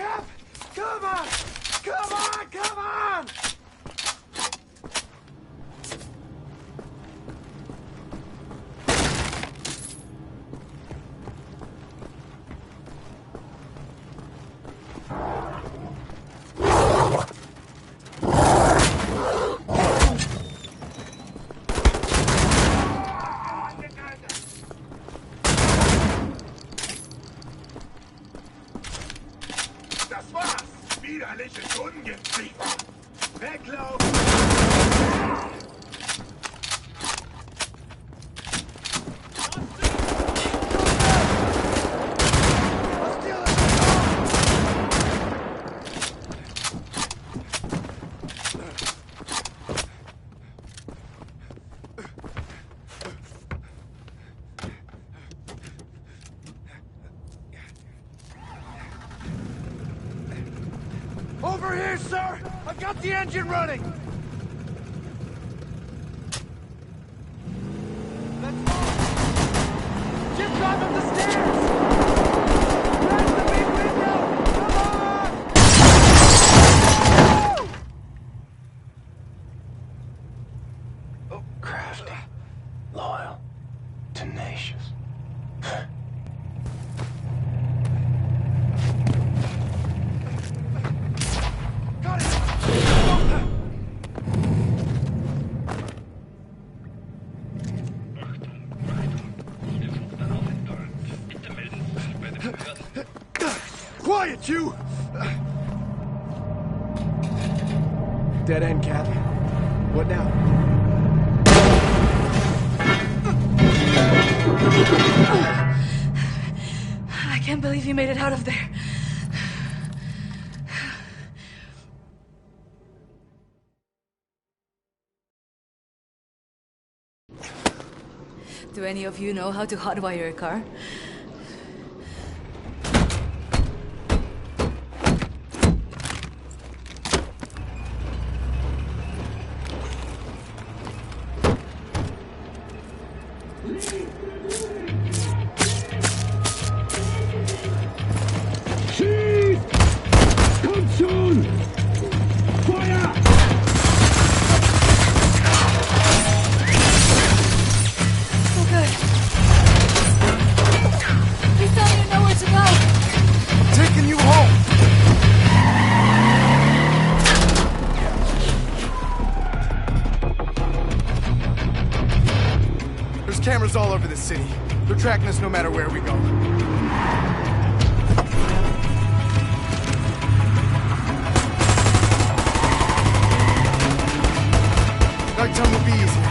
Cap! Come on! Come on! Come on! Widerliches Ungeziefer! Weglaufen! Over here, sir! I got the engine running! Let's go! Jim, drive up the stairs! Crash the big window! Come on! Oh, crafty, loyal, tenacious. Quiet, you! Dead end, Cap. What now? I can't believe you made it out of there. Do any of you know how to hotwire a car? Cameras all over the city. They're tracking us no matter where we go. Nighttime will be easier.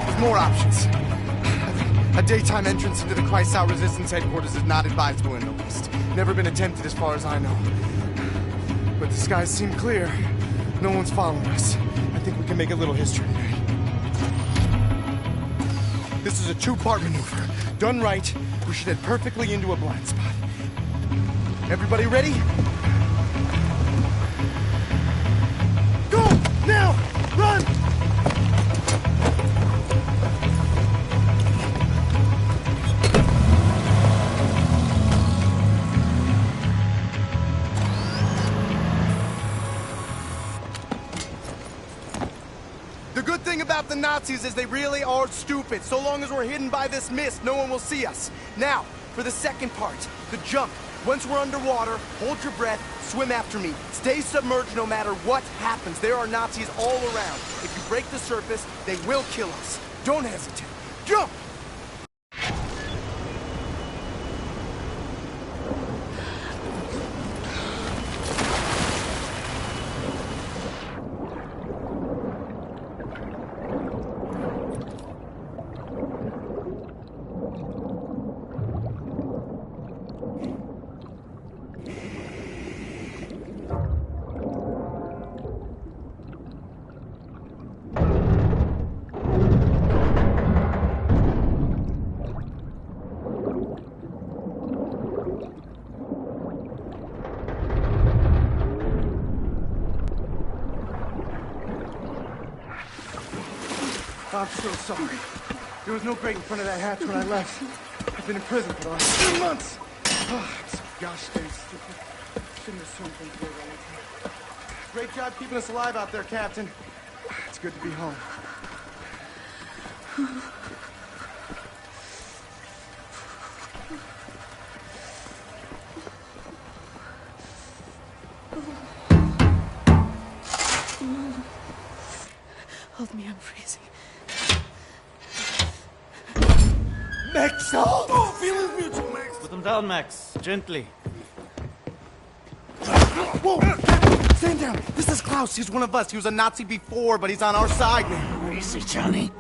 There's more options. A daytime entrance into the Kreisau Resistance headquarters is not advisable in the least. Never been attempted as far as I know. But the skies seem clear. No one's following us. I think we can make a little history today. This is a two-part maneuver. Done right, we should head perfectly into a blind spot. Everybody ready? Go! Now! Run! The good thing about the Nazis is they really are stupid. So long as we're hidden by this mist, no one will see us. Now, for the second part, the jump. Once we're underwater, hold your breath, swim after me. Stay submerged no matter what happens. There are Nazis all around. If you break the surface, they will kill us. Don't hesitate. Jump! I'm so sorry. There was no grate in front of that hatch when I left. I've been in prison for the last 2 months. Oh, I'm so gosh dang stupid. Shouldn't have Great job keeping us alive out there, Captain. It's good to be home. Hold me, I'm freezing. Max! Oh, feelings mutual, Max! Put them down, Max. Gently. Whoa! Stand down! This is Klaus. He's one of us. He was a Nazi before, but he's on our side now. Easy, Johnny.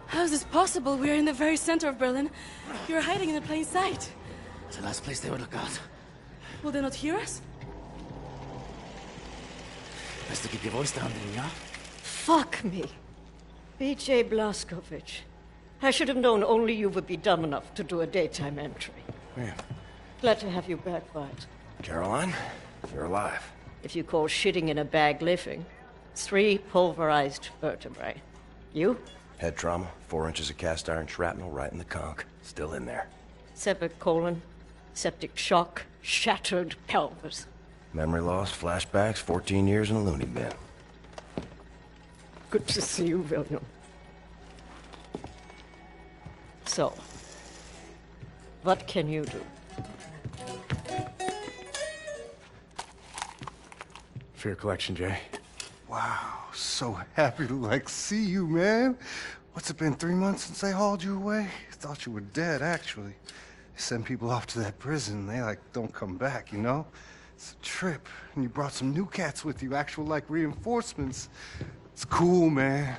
How is this possible? We're in the very center of Berlin. You're hiding in plain sight. It's the last place they would look out. Will they not hear us? Best to keep your voice down, then, yeah? Fuck me. B.J. Blazkowicz. I should have known only you would be dumb enough to do a daytime entry. Yeah. Glad to have you back, Bart. Caroline, you're alive. If you call shitting in a bag living, 3 pulverized vertebrae. You? Head trauma, 4 inches of cast iron shrapnel right in the conch. Still in there. Severed colon, septic shock, shattered pelvis. Memory loss, flashbacks, 14 years in a loony bin. Good to see you, William. So, what can you do? For your collection, Jay. Wow, so happy to, see you, man. What's it been, 3 months since they hauled you away? Thought you were dead, actually. They send people off to that prison, they, don't come back, you know? It's a trip, and you brought some new cats with you, actual, reinforcements. It's cool, man.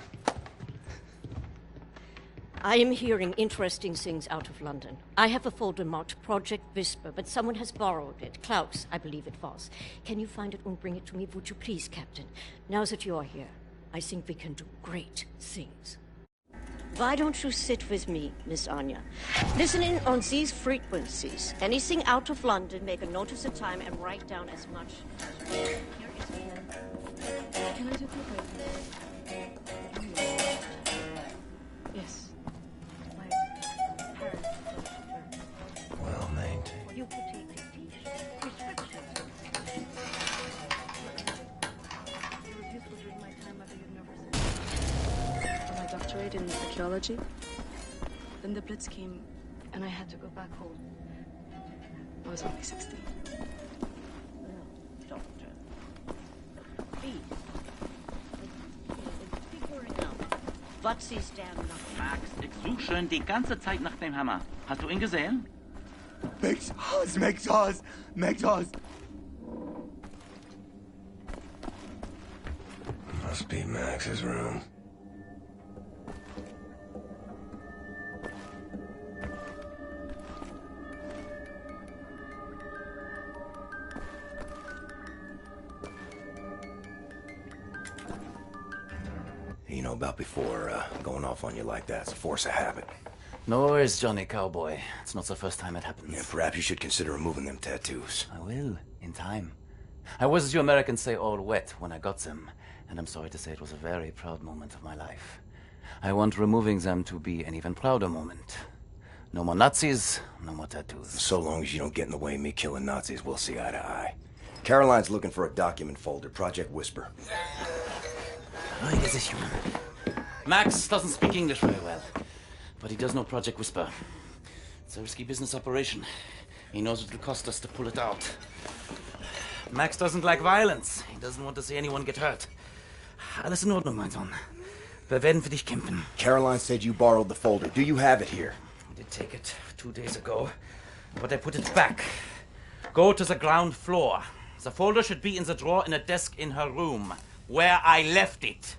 I am hearing interesting things out of London. I have a folder marked Project Whisper, but someone has borrowed it. Klaus, I believe it was. Can you find it and bring it to me, would you please, Captain? Now that you're here, I think we can do great things. Why don't you sit with me, Miss Anya? Listen in on these frequencies. Anything out of London, make a note of the time and write down as much. Here is Can I do quickly? Yes. Well maintained. You could take the prescriptions. It was useful during my time at the university. For my doctorate in archaeology. Then the Blitz came, and I had to go back home. I was only 16. Doctor. Please. Figuring out what these damn numbers. Max, ich suche schon die ganze Zeit nach dem Hammer. Hast du ihn gesehen? Max Oz! Max Oz! Max Oz! Must be Max's room. You know about before, going off on you like that's a force of habit. No worries, Johnny Cowboy. It's not the first time it happens. Yeah, perhaps you should consider removing them tattoos. I will, in time. I was, as you Americans say, all wet when I got them. And I'm sorry to say it was a very proud moment of my life. I want removing them to be an even prouder moment. No more Nazis, no more tattoos. So long as you don't get in the way of me killing Nazis, we'll see eye to eye. Caroline's looking for a document folder, Project Whisper. Oh, he is a human. Max doesn't speak English very well, but he does know Project Whisper. It's a risky business operation. He knows what it'll cost us to pull it out. Max doesn't like violence. He doesn't want to see anyone get hurt. Alles in Ordnung, mein Sohn. Wir werden für dich kämpfen. Caroline said you borrowed the folder. Do you have it here? I did take it 2 days ago, but I put it back. Go to the ground floor. The folder should be in the drawer in a desk in her room, where I left it.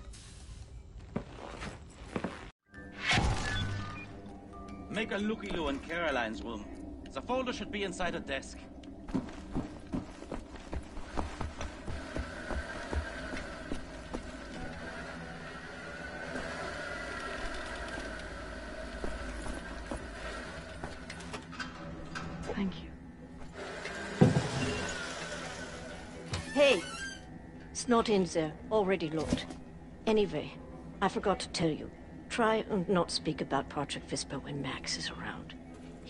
Make a looky-loo in Caroline's room. The folder should be inside a desk. Thank you. Hey, it's not in there. Already looked. Anyway, I forgot to tell you. Try and not speak about Project Whisper when Max is around.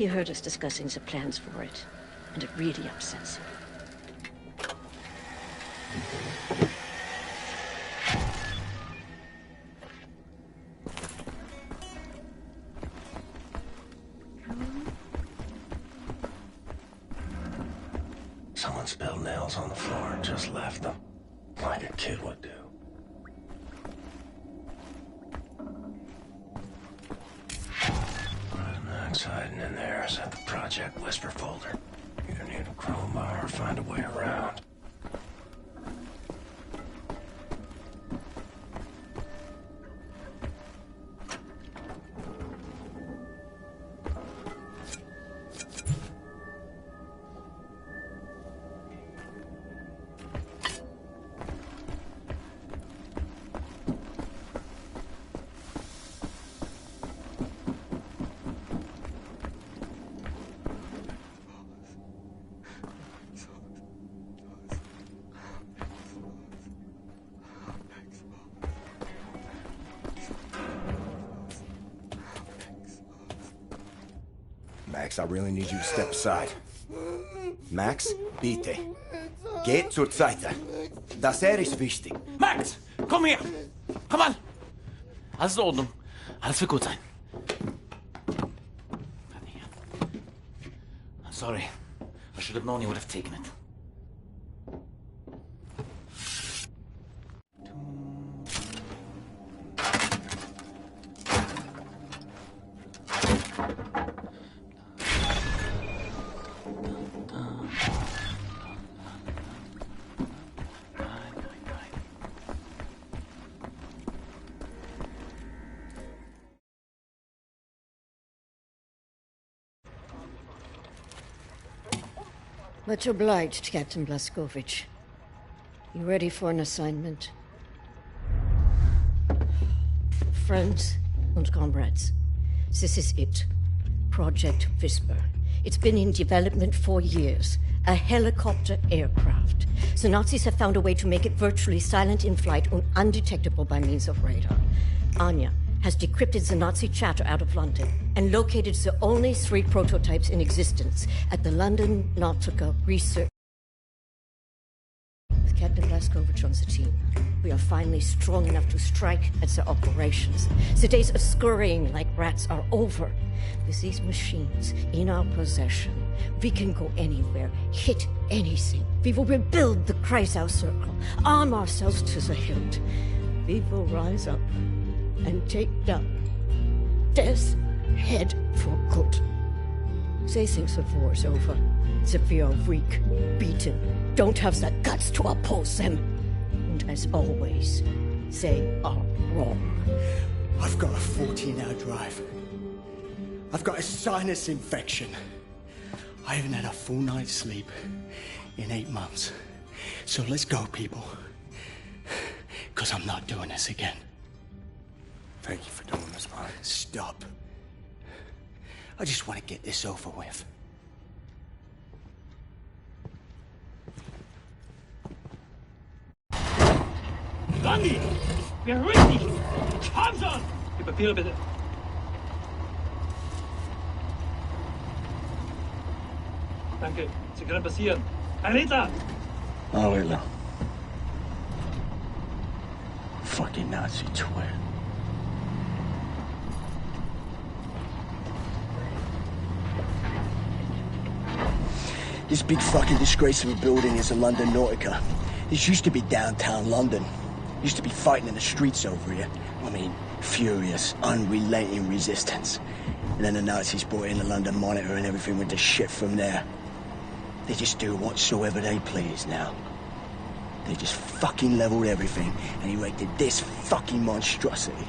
He heard us discussing the plans for it, and it really upsets him. Someone spilled nails on the floor and just left them, like a kid would do. Max hiding in there is at the Project Whisper folder. Either need a crowbar or find a way around. Max, I really need you to step aside. Max, bitte. Geht zur Seite. Das ist wichtig. Max, komm her! Komm an! Alles in Ordnung. Alles wird gut sein. I'm sorry. I should have known you would have taken it. Much obliged, Captain Blazkowicz. You ready for an assignment? Friends and comrades, this is it. Project Whisper. It's been in development for years. A helicopter aircraft. The Nazis have found a way to make it virtually silent in flight and undetectable by means of radar. Anya has decrypted the Nazi chatter out of London and located the only 3 prototypes in existence at the London Nautica Research. With Captain Blazkowicz on the team, we are finally strong enough to strike at the operations. The days of scurrying like rats are over. With these machines in our possession, we can go anywhere, hit anything. We will rebuild the Kreisau Circle, arm ourselves to the hilt. We will rise up and take down Death's Head for good. They think the war's over, that we are weak, beaten, don't have the guts to oppose them. And as always, they are wrong. I've got a 14-hour drive. I've got a sinus infection. I haven't had a full night's sleep in 8 months. So let's go, people. Because I'm not doing this again. Thank you for doing this, man. Stop. I just want to get this over with. Randy! Beruhig dich! Komm schon! Die Papiere bitte. Danke. Sie können passieren. Herr Ritter! Oh, Hitler. Fucking Nazi twit. This big fucking disgrace of a building is the London Nautica. This used to be downtown London. Used to be fighting in the streets over here. I mean, furious, unrelenting resistance. And then the Nazis brought in the London Monitor and everything went to shit from there. They just do whatsoever they please now. They just fucking leveled everything and erected this fucking monstrosity.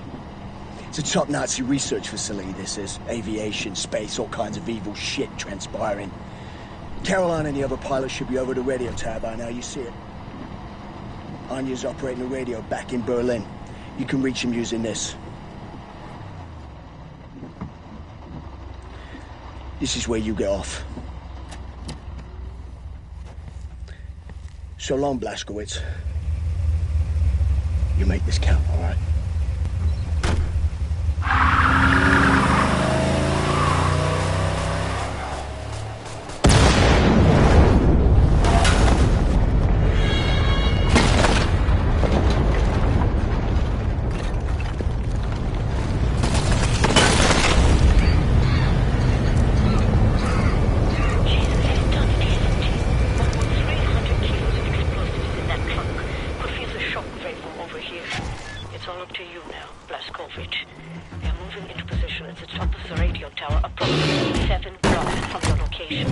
It's a top Nazi research facility, this is. Aviation, space, all kinds of evil shit transpiring. Caroline and the other pilots should be over the radio tower by now, you see it. Anya's operating the radio back in Berlin. You can reach him using this. This is where you get off. So long, Blazkowicz. You make this count, all right? station.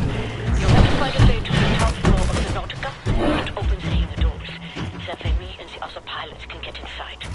You'll have to find a way to the top floor of the Nautica and open the hangar doors. That way me and the other pilots can get inside.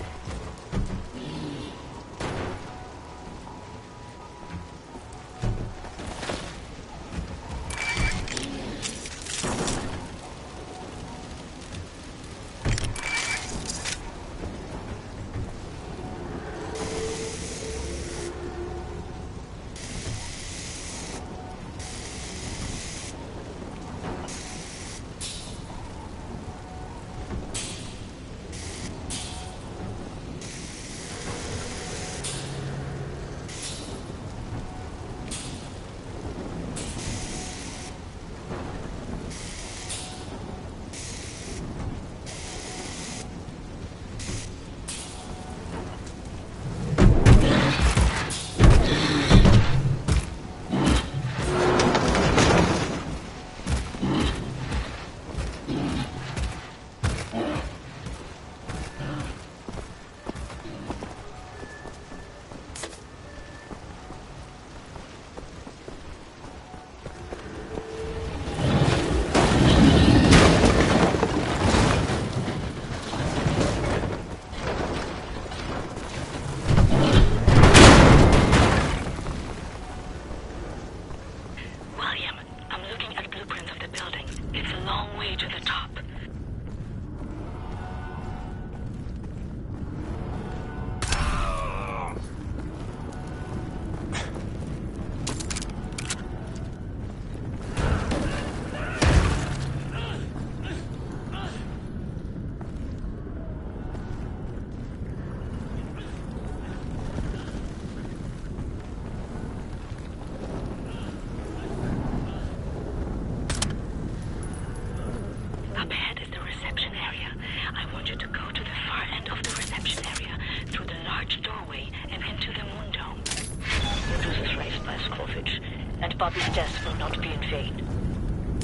Bobby's death will not be in vain.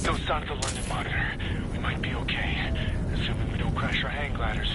No sign of the London monitor. We might be okay, assuming we don't crash our hang gliders.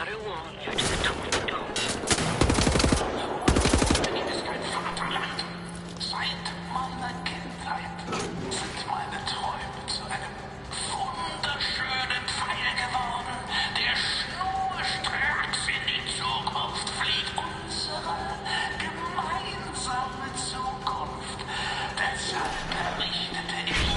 outer wall near to the top of the dome. Ist ein Vaterland. Seit meiner Kindheit sind meine Träume zu einem wunderschönen Pfeil geworden, der schnurstracks in die Zukunft fliegt. Unsere gemeinsame Zukunft. Deshalb errichtete ich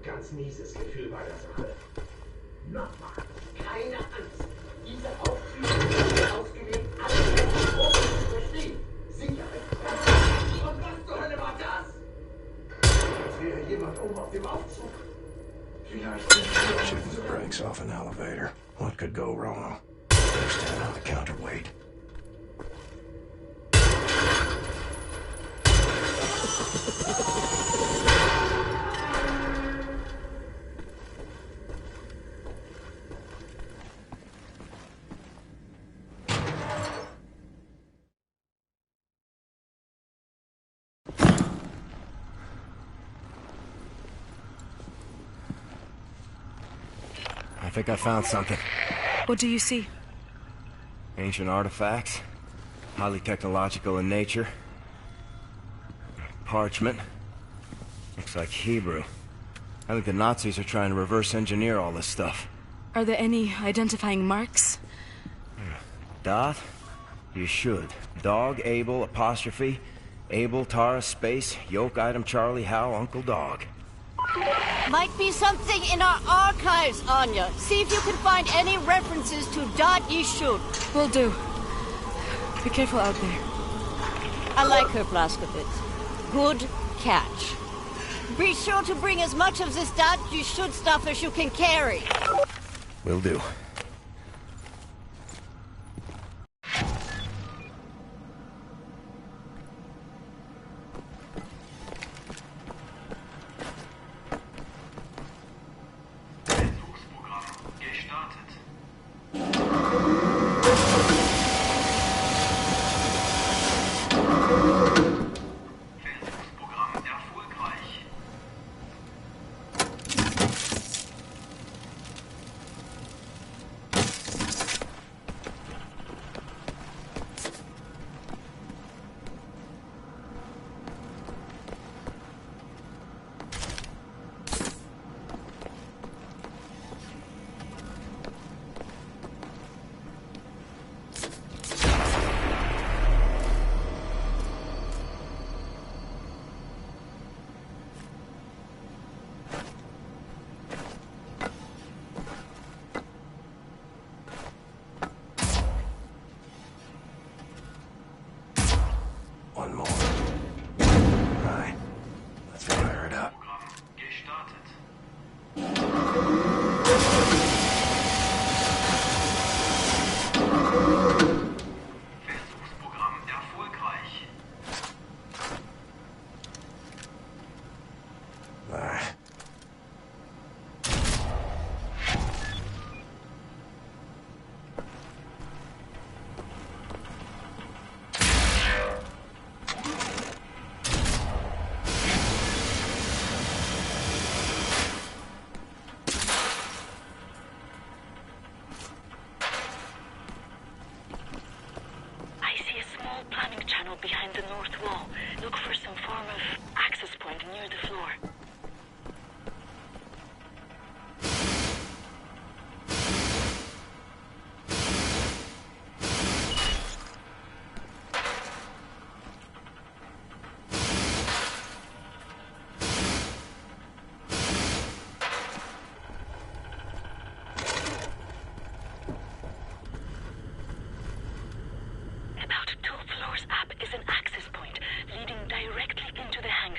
ganz mieses Gefühl bei der Sache. Nochmal, keine Angst. Diese Aufzüge sind ausgelegt, alles oben zu verstehen. Sicherheit. Und was zur Hölle war das? Als wäre jemand oben auf dem Aufzug. Vielleicht shooting the brakes off an elevator. What could go wrong? Stand on the counterweight. think I found something. What do you see? Ancient artifacts. Highly technological in nature. Parchment. Looks like Hebrew. I think the Nazis are trying to reverse engineer all this stuff. Are there any identifying marks? Dot? You should. Dog, Abel, apostrophe. Abel, Tara, space, yoke, item, Charlie, Hal, Uncle Dog. Might be something in our archives, Anya. See if you can find any references to Dot Yishud. Will do. Be careful out there. I like her, Blaskovitz. Good catch. Be sure to bring as much of this Dot Yishud stuff as you can carry. Will do. One more. Right. Let's fire it up. Versuchsprogramm erfolgreich. Right. I see a small plumbing channel behind the north wall. Look for some form of access point near the floor. About 2 floors up is an access point leading directly into the hangar.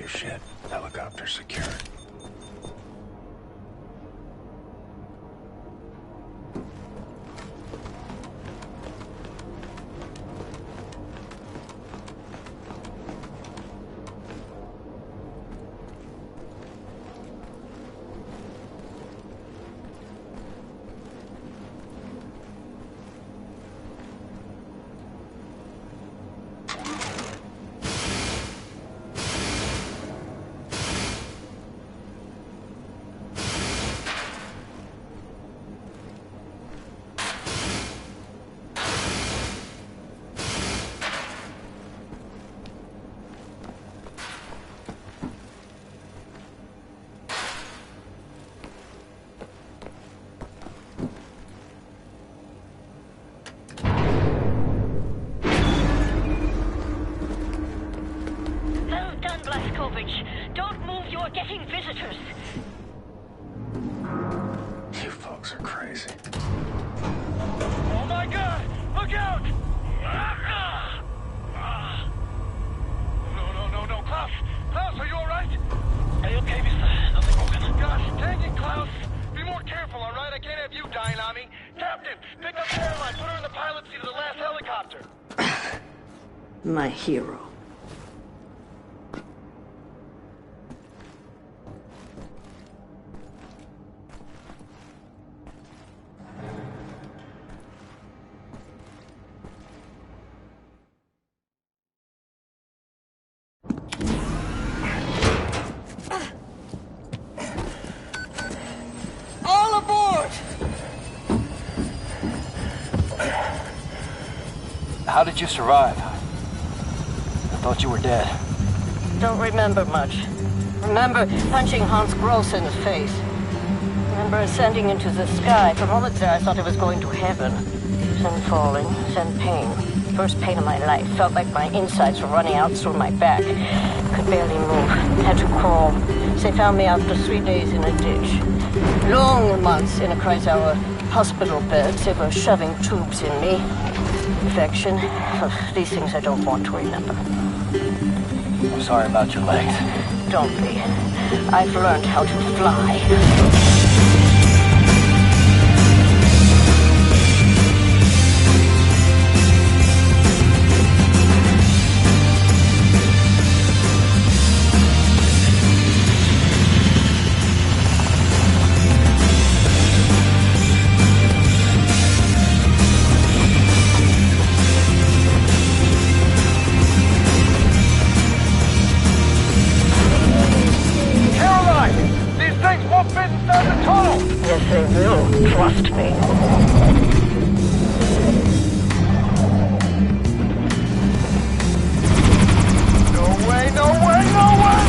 shit. Helicopter secured. Don't move, you are getting visitors. You folks are crazy. Oh my god! Look out! No, Klaus! Klaus, are you alright? Are you okay, mister? Nothing broken. Gosh, dang it, Klaus! Be more careful, alright? I can't have you dying on me. Captain, pick up Caroline, put her in the pilot seat of the last helicopter. My hero. All aboard! How did you survive? I thought you were dead. Don't remember much. Remember punching Hans Gross in the face. Remember ascending into the sky. For moments there I thought I was going to heaven. Then falling, then pain. First pain of my life. Felt like my insides were running out through my back. Could barely move. Had to crawl. They found me after 3 days in a ditch. Long months in a Kreisauer hospital bed. They were shoving tubes in me. Infection. These things I don't want to remember. I'm sorry about your legs. Don't be. I've learned how to fly. Yes, they will. Trust me. No way, no way, no way!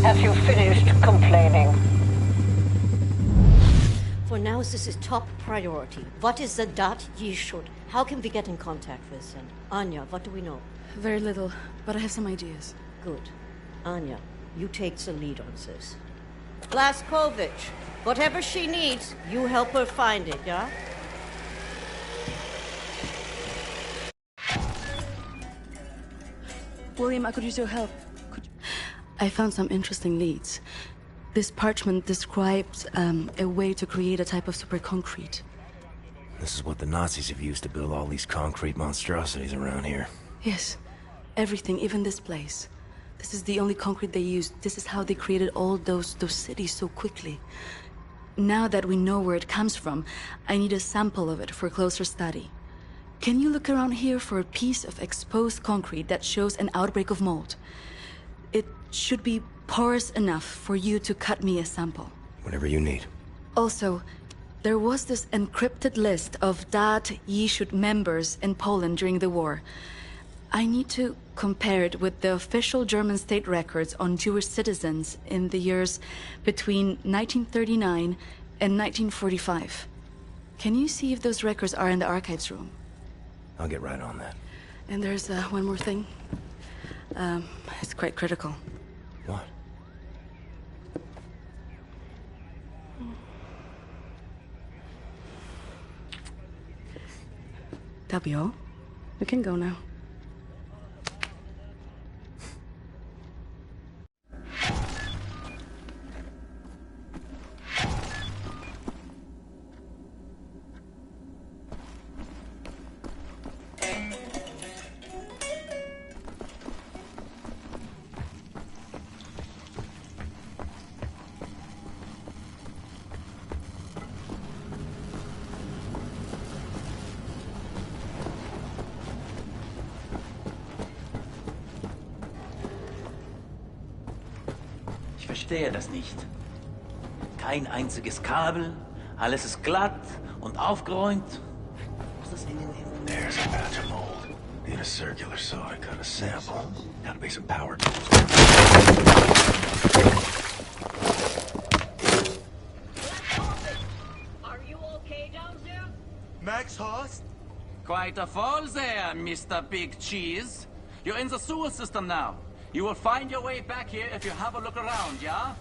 Have you finished complaining? For now, this is top priority. What is the dot ye should? How can we get in contact with them? Anya, what do we know? Very little, but I have some ideas. Good. Anya, you take the lead on this. Blaskovich, whatever she needs, you help her find it, yeah? William, I could use your help. I found some interesting leads. This parchment describes a way to create a type of super concrete. This is what the Nazis have used to build all these concrete monstrosities around here. Yes. Everything, even this place. This is the only concrete they used. This is how they created all those cities so quickly. Now that we know where it comes from, I need a sample of it for closer study. Can you look around here for a piece of exposed concrete that shows an outbreak of mold? It should be porous enough for you to cut me a sample. Whatever you need. Also, there was this encrypted list of Dat Yeshut members in Poland during the war. I need to compare it with the official German state records on Jewish citizens in the years between 1939 and 1945. Can you see if those records are in the archives room? I'll get right on that. And there's one more thing. It's quite critical. What? That'll be all. We can go now. Ich verstehe das nicht. Kein einziges Kabel, alles ist glatt und aufgeräumt. Was ist in den Händen? There's a batch of mold. Need a circular saw to cut a sample. Gotta be some power tools. Are you okay down there? Max Haas? Quite a fall there, Mr. Big Cheese. You're in the sewer system now. You will find your way back here if you have a look around, yeah?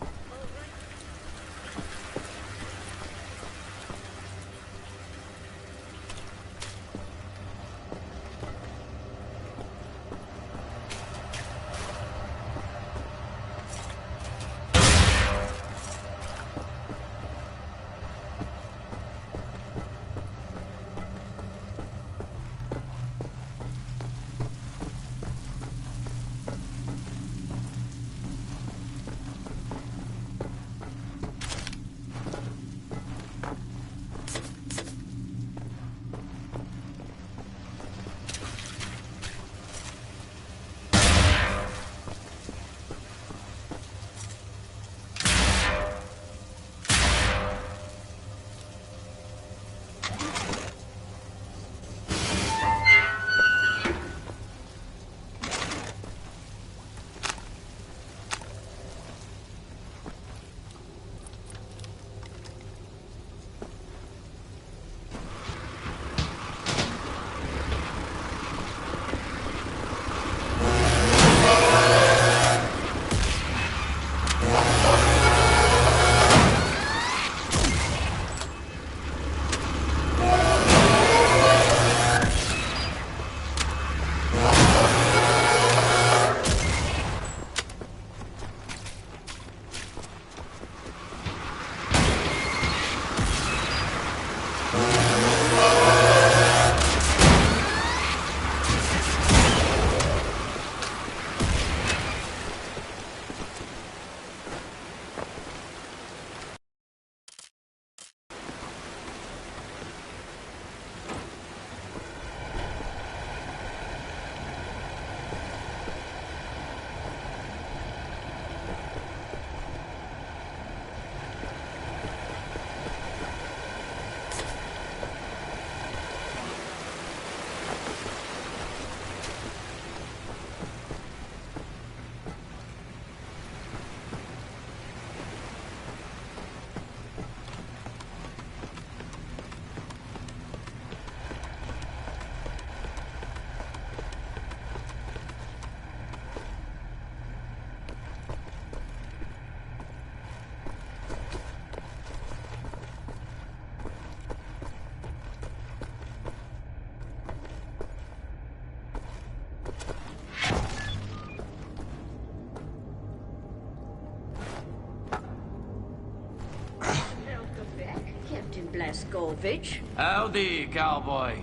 Captain Blazkowicz. Howdy, cowboy.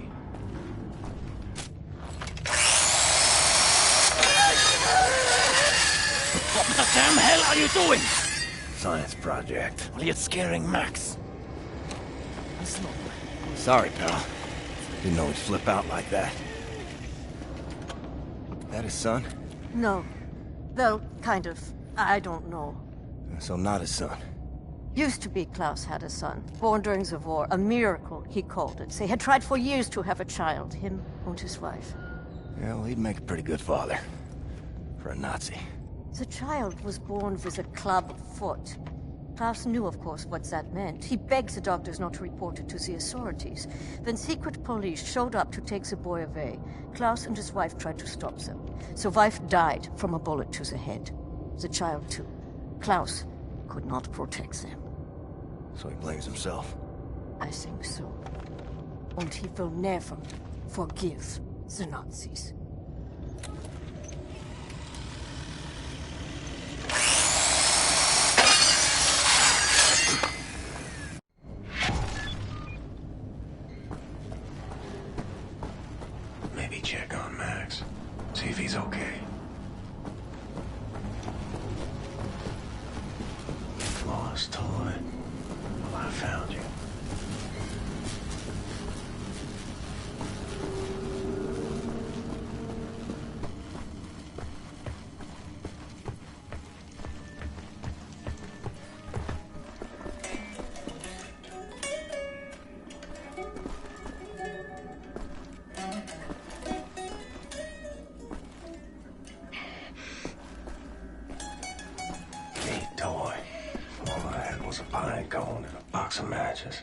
What the damn hell are you doing? Science project. Well, you're scaring Max. Sorry, pal. Didn't know he'd flip out like that. That his son? No. Well, kind of. I don't know. So not his son. Used to be Klaus had a son, born during the war. A miracle, he called it. They had tried for years to have a child, him and his wife. Yeah, well, he'd make a pretty good father. For a Nazi. The child was born with a club foot. Klaus knew, of course, what that meant. He begged the doctors not to report it to the authorities. Then secret police showed up to take the boy away. Klaus and his wife tried to stop them. The wife died from a bullet to the head. The child, too. Klaus could not protect them. So he blames himself. I think so. And he will never forgive the Nazis. Maybe check on Max. See if he's okay. Lost toy. Well, I found you. Neat toy. All I had was a pine cone and a box of matches.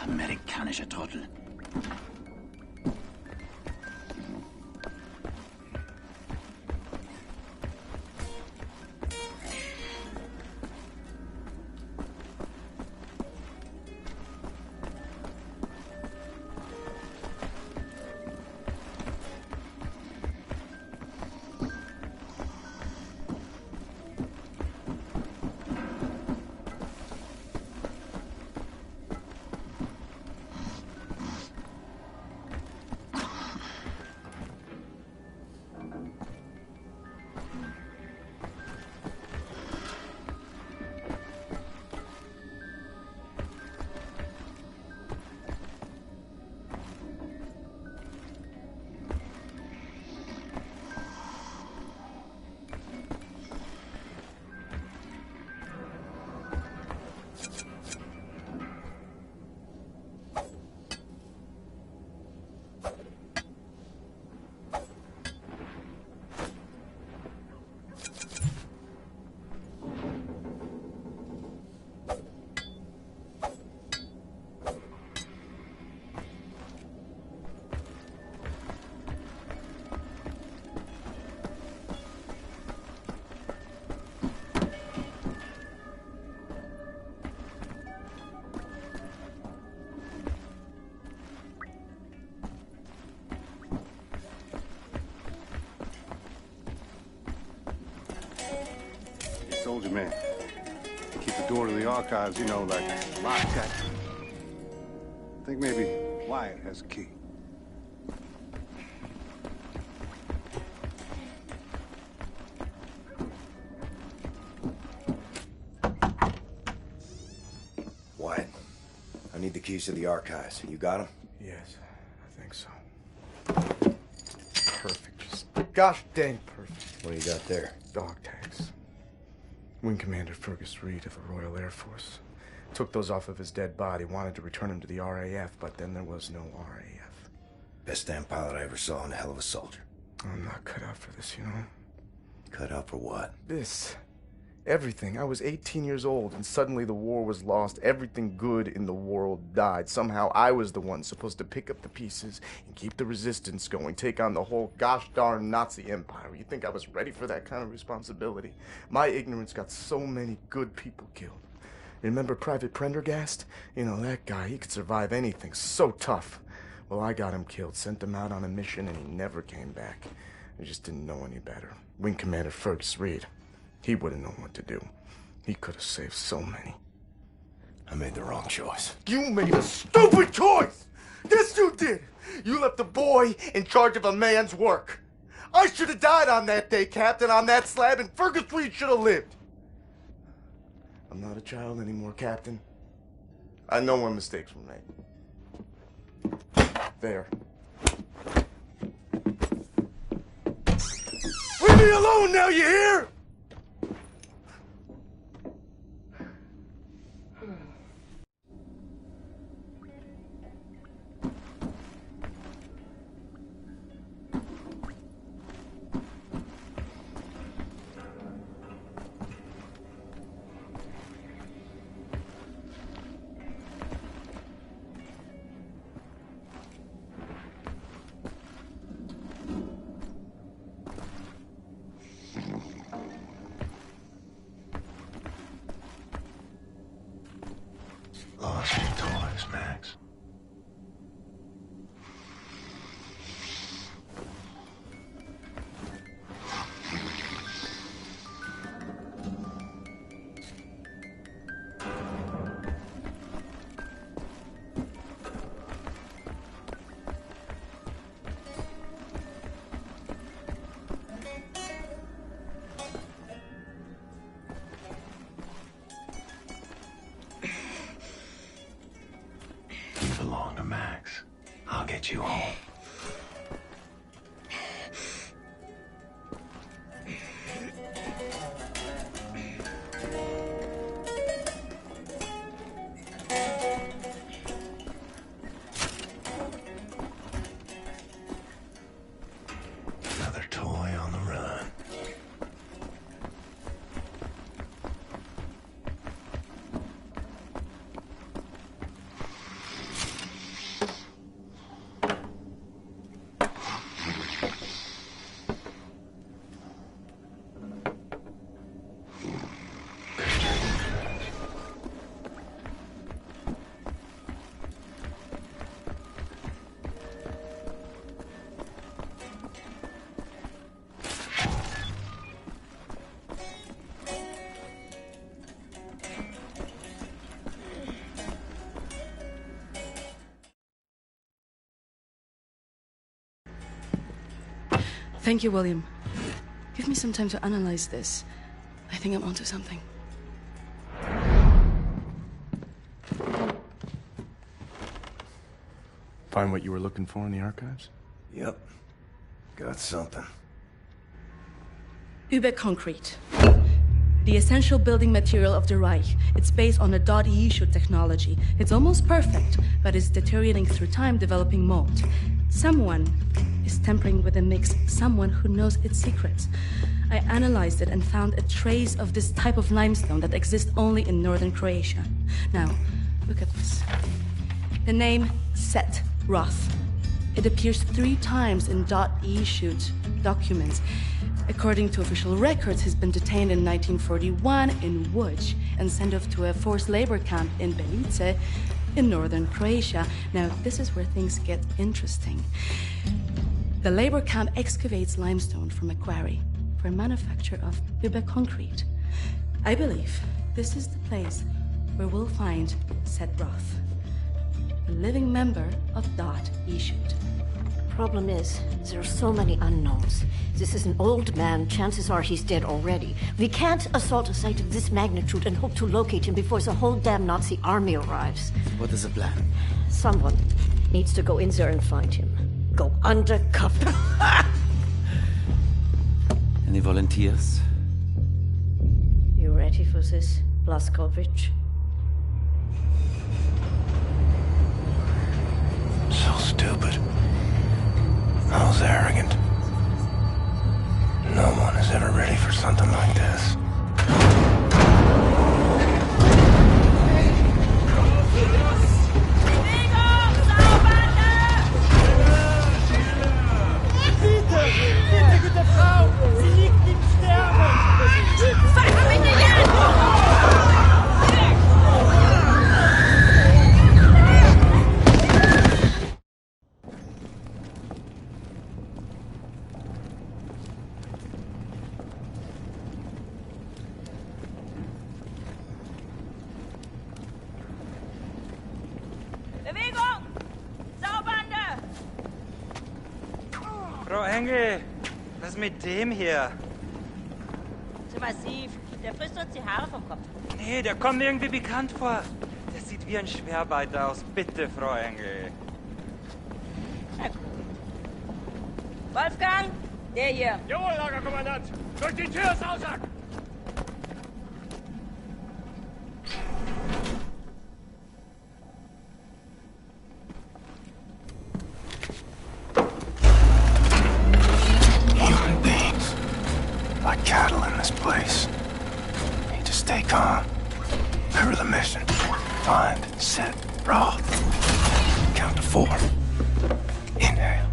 Amerikanischer Trottel. Soldier man. Keep the door to the archives, you know, like locked. I think maybe Wyatt has a key. Wyatt, I need the keys to the archives. You got them? Yes, I think so. Perfect. Just gosh dang perfect. What do you got there? Dog tags. Wing Commander Fergus Reed of the Royal Air Force. Took those off of his dead body, wanted to return him to the RAF, but then there was no RAF. Best damn pilot I ever saw and a hell of a soldier. I'm not cut out for this, you know? Cut out for what? This. Everything. I was 18 years old, and suddenly the war was lost. Everything good in the world died. Somehow I was the one supposed to pick up the pieces and keep the resistance going, take on the whole gosh darn Nazi empire. You think I was ready for that kind of responsibility? My ignorance got so many good people killed. Remember Private Prendergast? You know, that guy, he could survive anything. So tough. Well, I got him killed, sent him out on a mission, and he never came back. I just didn't know any better. Wing Commander Fergus Reed. He wouldn't know what to do. He could have saved so many. I made the wrong choice. You made a stupid choice! This you did! You left a boy in charge of a man's work. I should have died on that day, Captain, on that slab, and Fergus Reed should have lived. I'm not a child anymore, Captain. I know when mistakes were made. There. Leave me alone now, you hear? get you home. Another toy on the run. Thank you, William. Give me some time to analyze this. I think I'm onto something. Find what you were looking for in the archives? Yep. Got something. Überconcrete. The essential building material of the Reich. It's based on a .E-shoot technology. It's almost perfect, but it's deteriorating through time, developing mold. Someone is tampering with the mix, someone who knows its secrets. I analyzed it and found a trace of this type of limestone that exists only in northern Croatia. Now, look at this. The name Set Roth. It appears 3 times in .E-shoot documents. According to official records, he's been detained in 1941 in Łódź and sent off to a forced labor camp in Belice in northern Croatia. Now, this is where things get interesting. The labor camp excavates limestone from a quarry for manufacture of Überconcrete. I believe this is the place where we'll find Set Roth, a living member of .E-shoot. Problem is, there are so many unknowns. This is an old man. Chances are he's dead already. We can't assault a site of this magnitude and hope to locate him before the whole damn Nazi army arrives. What is the plan? Someone needs to go in there and find him. Go undercover. Any volunteers? You ready for this, Blazkowicz? So stupid. I was arrogant. No one is ever ready for something like this. Bitte, gute Frau! Sie liegt im Sterben! Fahr mich nicht an! Bewegung! Saubande! Frau Engel, was mit dem hier? Zu massiv. Der frisst uns die Haare vom Kopf. Nee, der kommt mir irgendwie bekannt vor. Der sieht wie ein Schwerarbeiter aus. Bitte, Frau Engel. Na gut. Wolfgang, der hier. Jawohl, Lagerkommandant. Durch die Tür, Sausack! Human beings. Like cattle in this place. Need to stay calm. Remember the mission. Find, set, Roth. Count to 4. Inhale.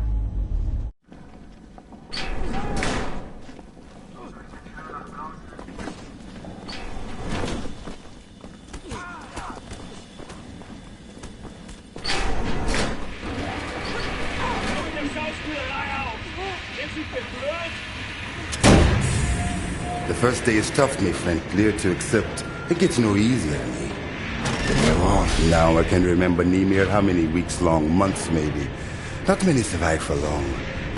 The first day is tough, my friend. Clear to accept. It gets no easier to me. Now I can remember near how many weeks long, months maybe. Not many survive for long.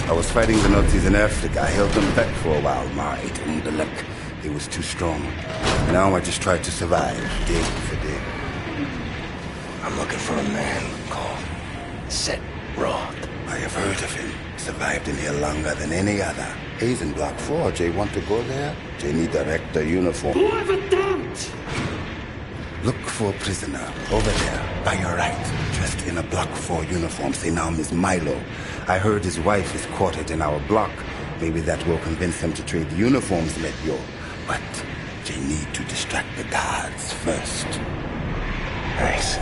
I was fighting the Nazis in Africa. I held them back for a while. My luck. It was too strong. Now I just try to survive, day for day. I'm looking for a man called Set Roth. survived in here longer than any other. He's in Block 4. Jay want to go there? Jay need direct the uniform. Verdammt! Look for a prisoner over there, by your right, dressed in a Block 4 uniform. Say now, Miss Milo. I heard his wife is quartered in our block. Maybe that will convince him to trade the uniforms, let yo. But Jay need to distract the guards first. Thanks.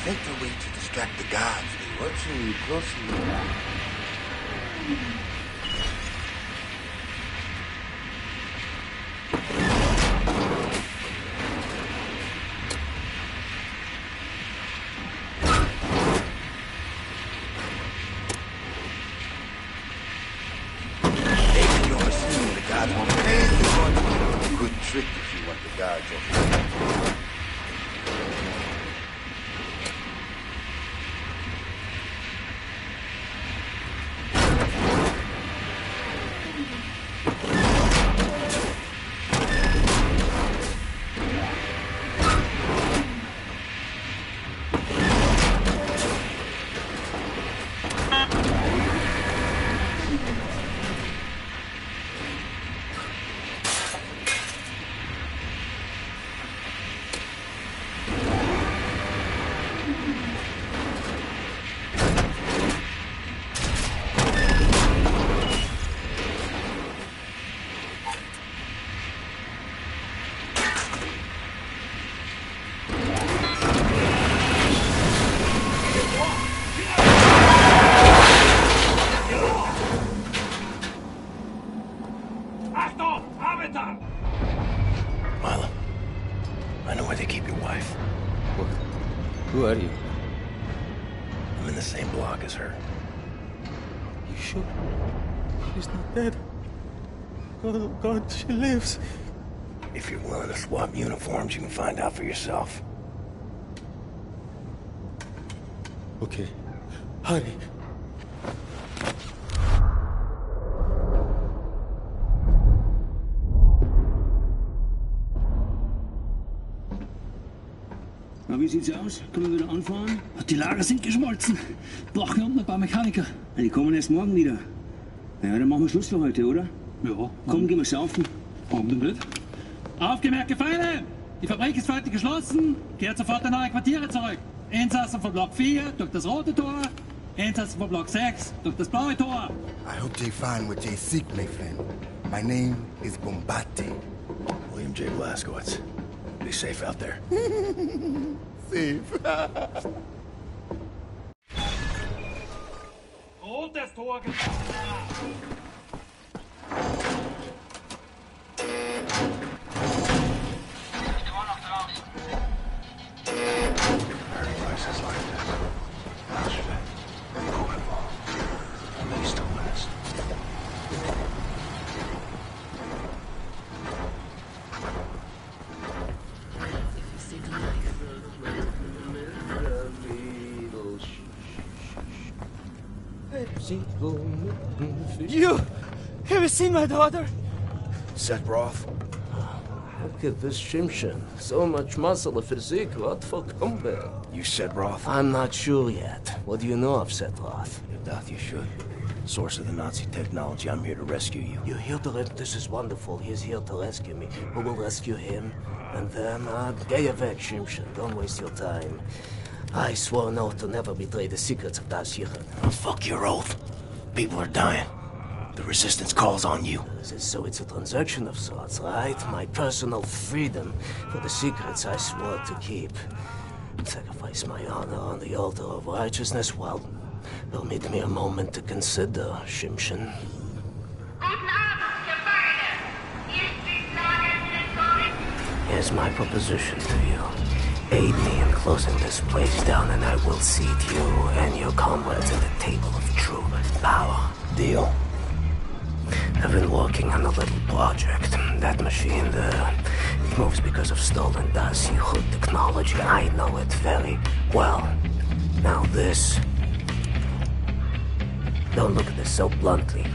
Think the way to distract the guards. They're watching you closely. Maybe you're assuming the guards won't pay you. Good trick if you want the guards off. Milo, I know where they keep your wife. What? Who are you? I'm in the same block as her. You sure? She's not dead. Oh, God, she lives. If you're willing to swap uniforms, you can find out for yourself. Okay. Hurry. Na, wie sieht's aus? Können wir wieder anfahren? Die Lager sind geschmolzen. Brauchen wir unten ein paar Mechaniker. Die kommen erst morgen wieder. Ja, dann machen wir Schluss für heute, oder? Ja. Komm, gehen wir saufen. Warum denn nicht? Aufgemerkte Feinde! Die Fabrik ist heute geschlossen. Kehrt sofort in eure Quartiere zurück. Insassen von Block 4 durch das rote Tor. Insassen von Block 6 durch das blaue Tor. I hope they find what they seek, my friend. My name is Bombati. William J. Blazkowicz. Be safe out there. Safe. Rotes Tor Places like this. Yesterday. Beautiful. At least a witness. You have you seen my daughter? Set Roth? Look at this Shimshin. So much muscle, a physique. What for combat? You said Roth? I'm not sure yet. What do you know of Setroth? You doubt you should. Source of the Nazi technology. I'm here to rescue you. You're here to This is wonderful. He's here to rescue me. Who will rescue him? And then, geh weg, Shimshin. Don't waste your time. I swore an oath to never betray the secrets of Das Yichud. Oh, fuck your oath. People are dying. The resistance calls on you. So it's a transaction of sorts, right? My personal freedom for the secrets I swore to keep. Sacrifice my honor on the altar of righteousness. Well, permit me a moment to consider, Shimshin. Here's my proposition to you. Aid me in closing this place down, and I will seat you and your comrades at the table of true power. Deal. I've been working on a little project. That machine there, it moves because of stolen Das Yichud technology. I know it very well. Now this... Don't look at this so bluntly.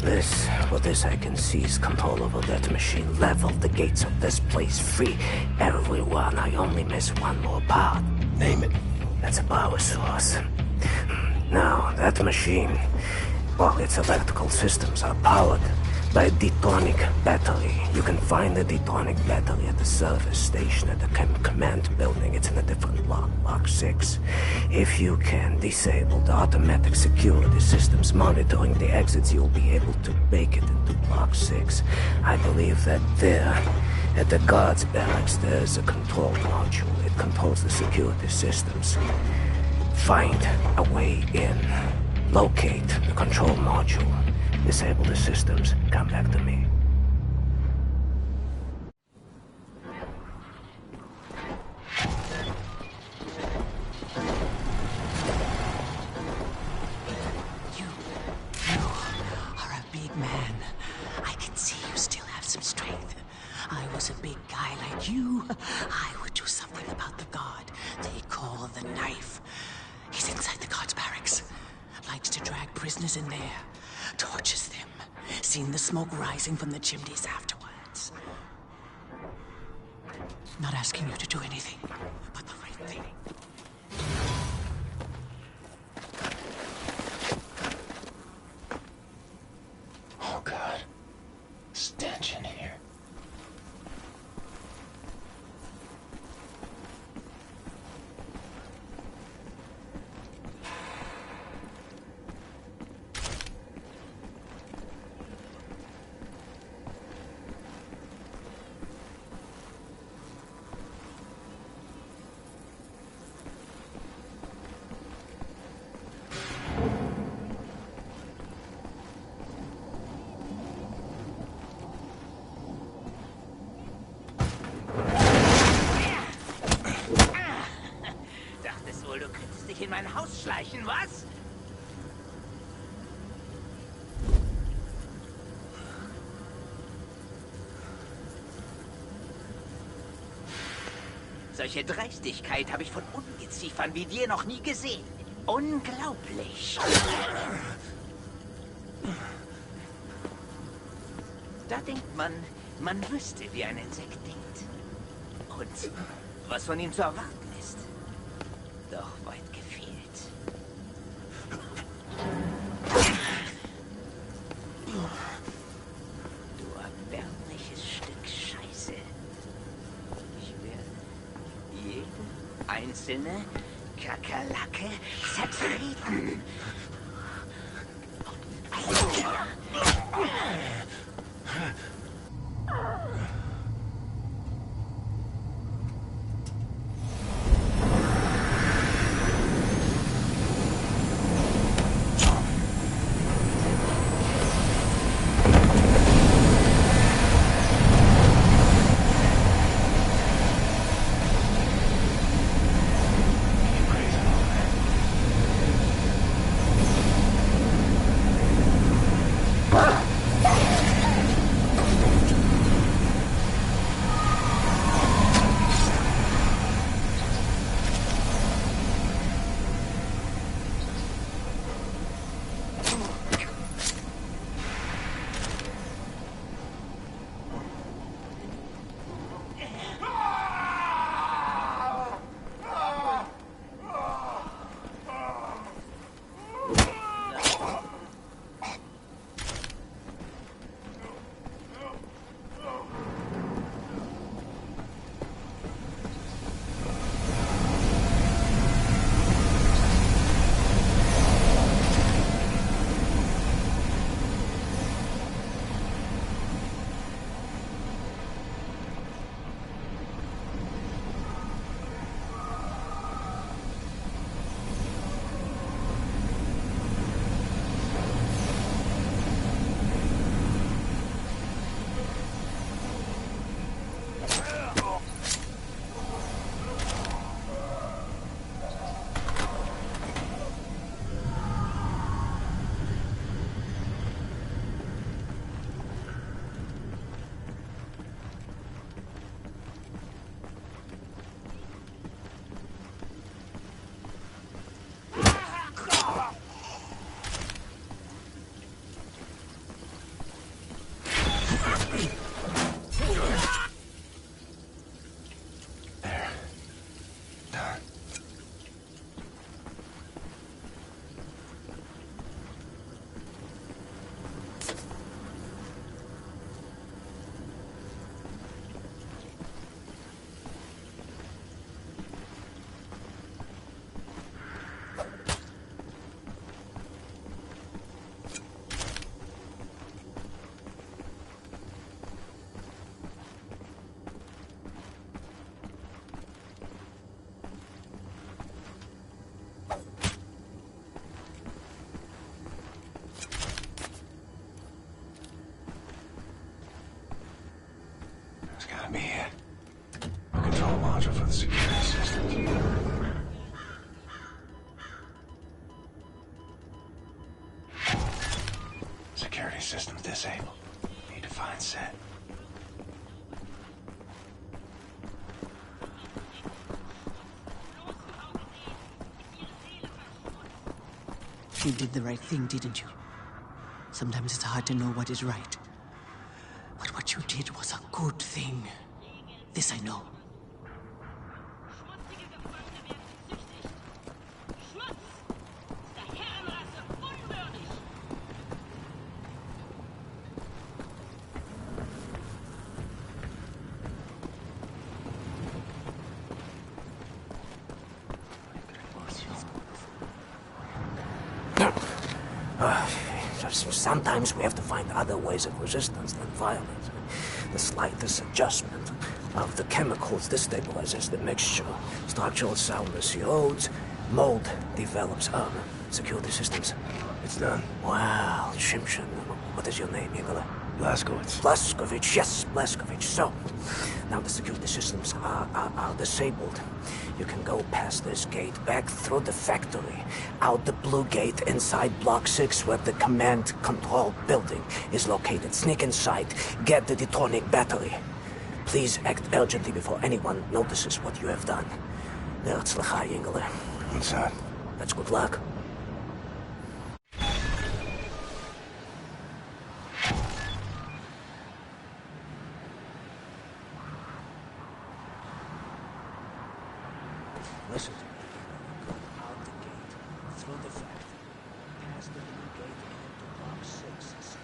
With this I can seize control over that machine, level the gates of this place, free everyone. I only miss one more part. Name it. That's a power source. Now, that machine, well, its electrical systems are powered by a detonic battery. You can find the detonic battery at the service station at the command building. It's in a different block, Block 6. If you can disable the automatic security systems monitoring the exits, you'll be able to make it into Block 6. I believe that there, at the guards barracks, there's a control module. It controls the security systems. Find a way in. Locate the control module. Disable the systems. Come back to me. You are a big man. I can see you still have some strength. I was a big guy like you. I would do something about the guard they call the Knife. He's inside the guard's barracks. Likes to drag prisoners in there. Tortures them. Seen the smoke rising from the chimneys afterwards. Not asking you to do anything, but the right thing. Oh, God. Stench in here. In mein Haus schleichen, was? Solche Dreistigkeit habe ich von Ungeziefern wie dir noch nie gesehen. Unglaublich. Da denkt man, man wüsste, wie ein Insekt denkt. Und was von ihm zu erwarten ist. Doch weit gefehlt. Du erbärmliches Stück Scheiße. Ich werde jede einzelne Kakerlake zertreten. system's disabled. Need to find Set. You did the right thing, didn't you? Sometimes it's hard to know what is right. But what you did was a good thing. This I know. Sometimes we have to find other ways of resistance than violence. The slightest adjustment of the chemicals destabilizes the mixture. Structural soundness erodes, mold develops. Security systems. It's done. Wow, Shimshin. What is your name, Igor? Blazkowicz. Blazkowicz, yes, Blazkowicz. So, now the security systems are disabled. You can go past this gate, back through the factory, out the blue gate inside Block 6 where the command control building is located. Sneak inside, get the detonic battery. Please act urgently before anyone notices what you have done. L'Herzlichai, Ingele. Inside. That's good luck. Listen to me. Go out the gate, through the factory, past the blue gate and into Block 6.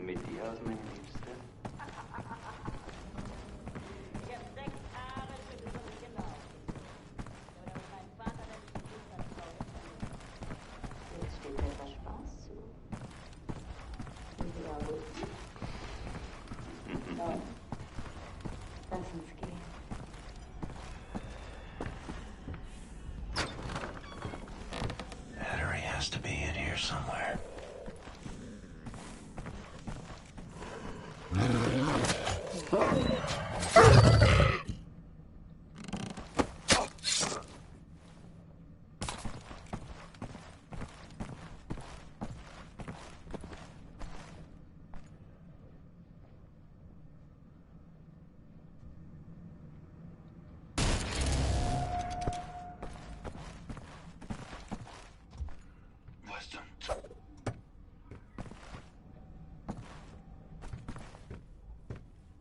Mit dir aus, meine Liebste? Ich habe 6 Jahre für gesund gelaufen. Oder mein Vater, der mich nicht vertraut. Jetzt steht mir etwas Spaß zu. Ja, gut. So. Lass uns gehen. Battery has to be in here somewhere.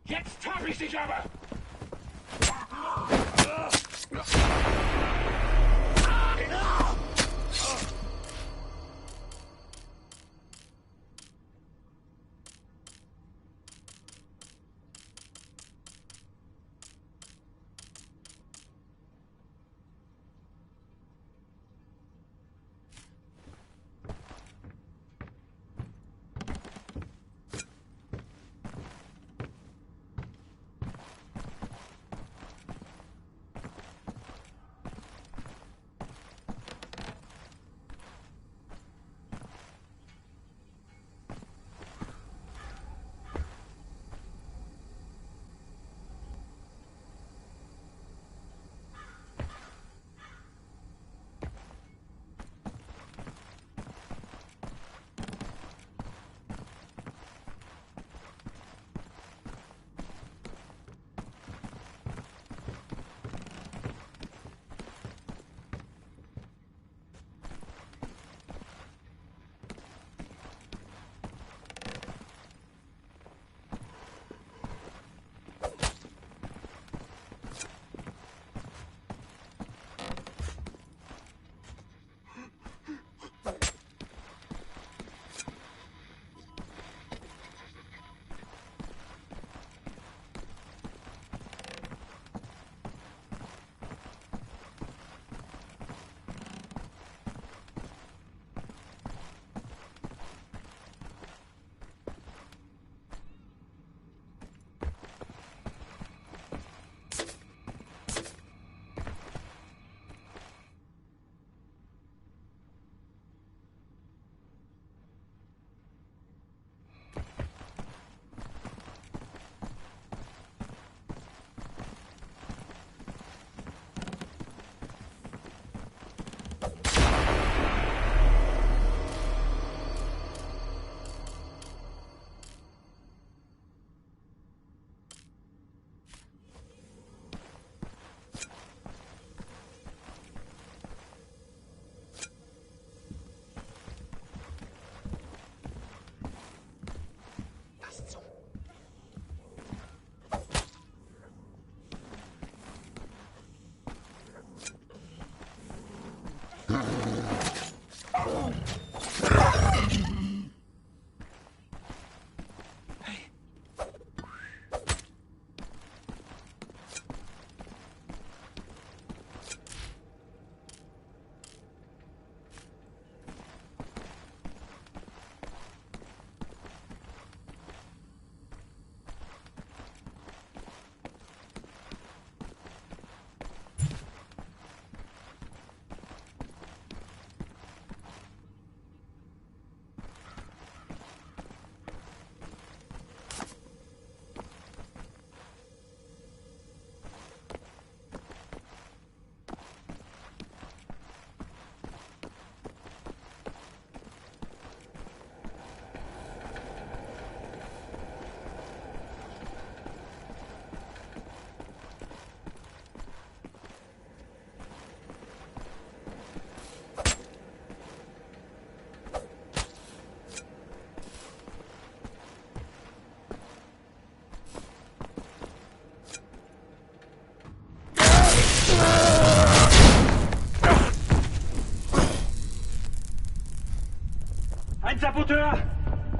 Jetzt hab ich dich aber!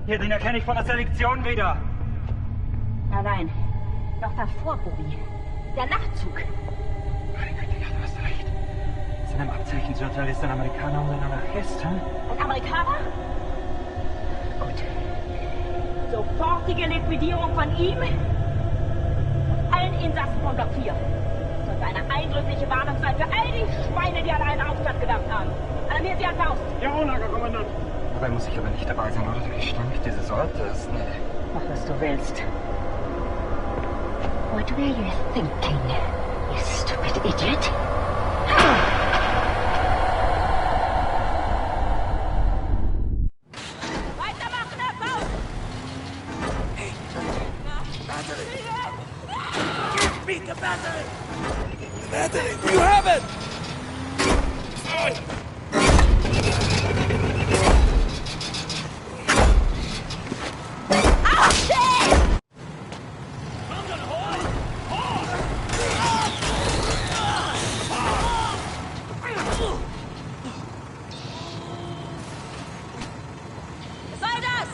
Hier, den erkenne ich von der Selektion wieder. Nein. Noch davor, Bobby. Der Nachtzug. Meine Güte, ja, du hast recht. Sind im Abzeichensgürtel ist ein Amerikaner und ein Anarchist, hm? Ein Amerikaner? Gut. Sofortige Liquidierung von ihm und allen Insassen von Block 4. Das ist eine eindrückliche Warnung sein für all die Schweine, die an einen Aufstand gedacht haben. Alarmieren Sie an Faust. Jawohl, Lagerkommandant. Dabei muss ich aber nicht dabei sein, oder? Wie stinkt dieses Ort ist. Nee. Mach, was du willst. What were you thinking, you stupid idiot? Weitermachen, Herr Faust! Hey! Battery! Give me the battery! The battery! You have it! Was soll das?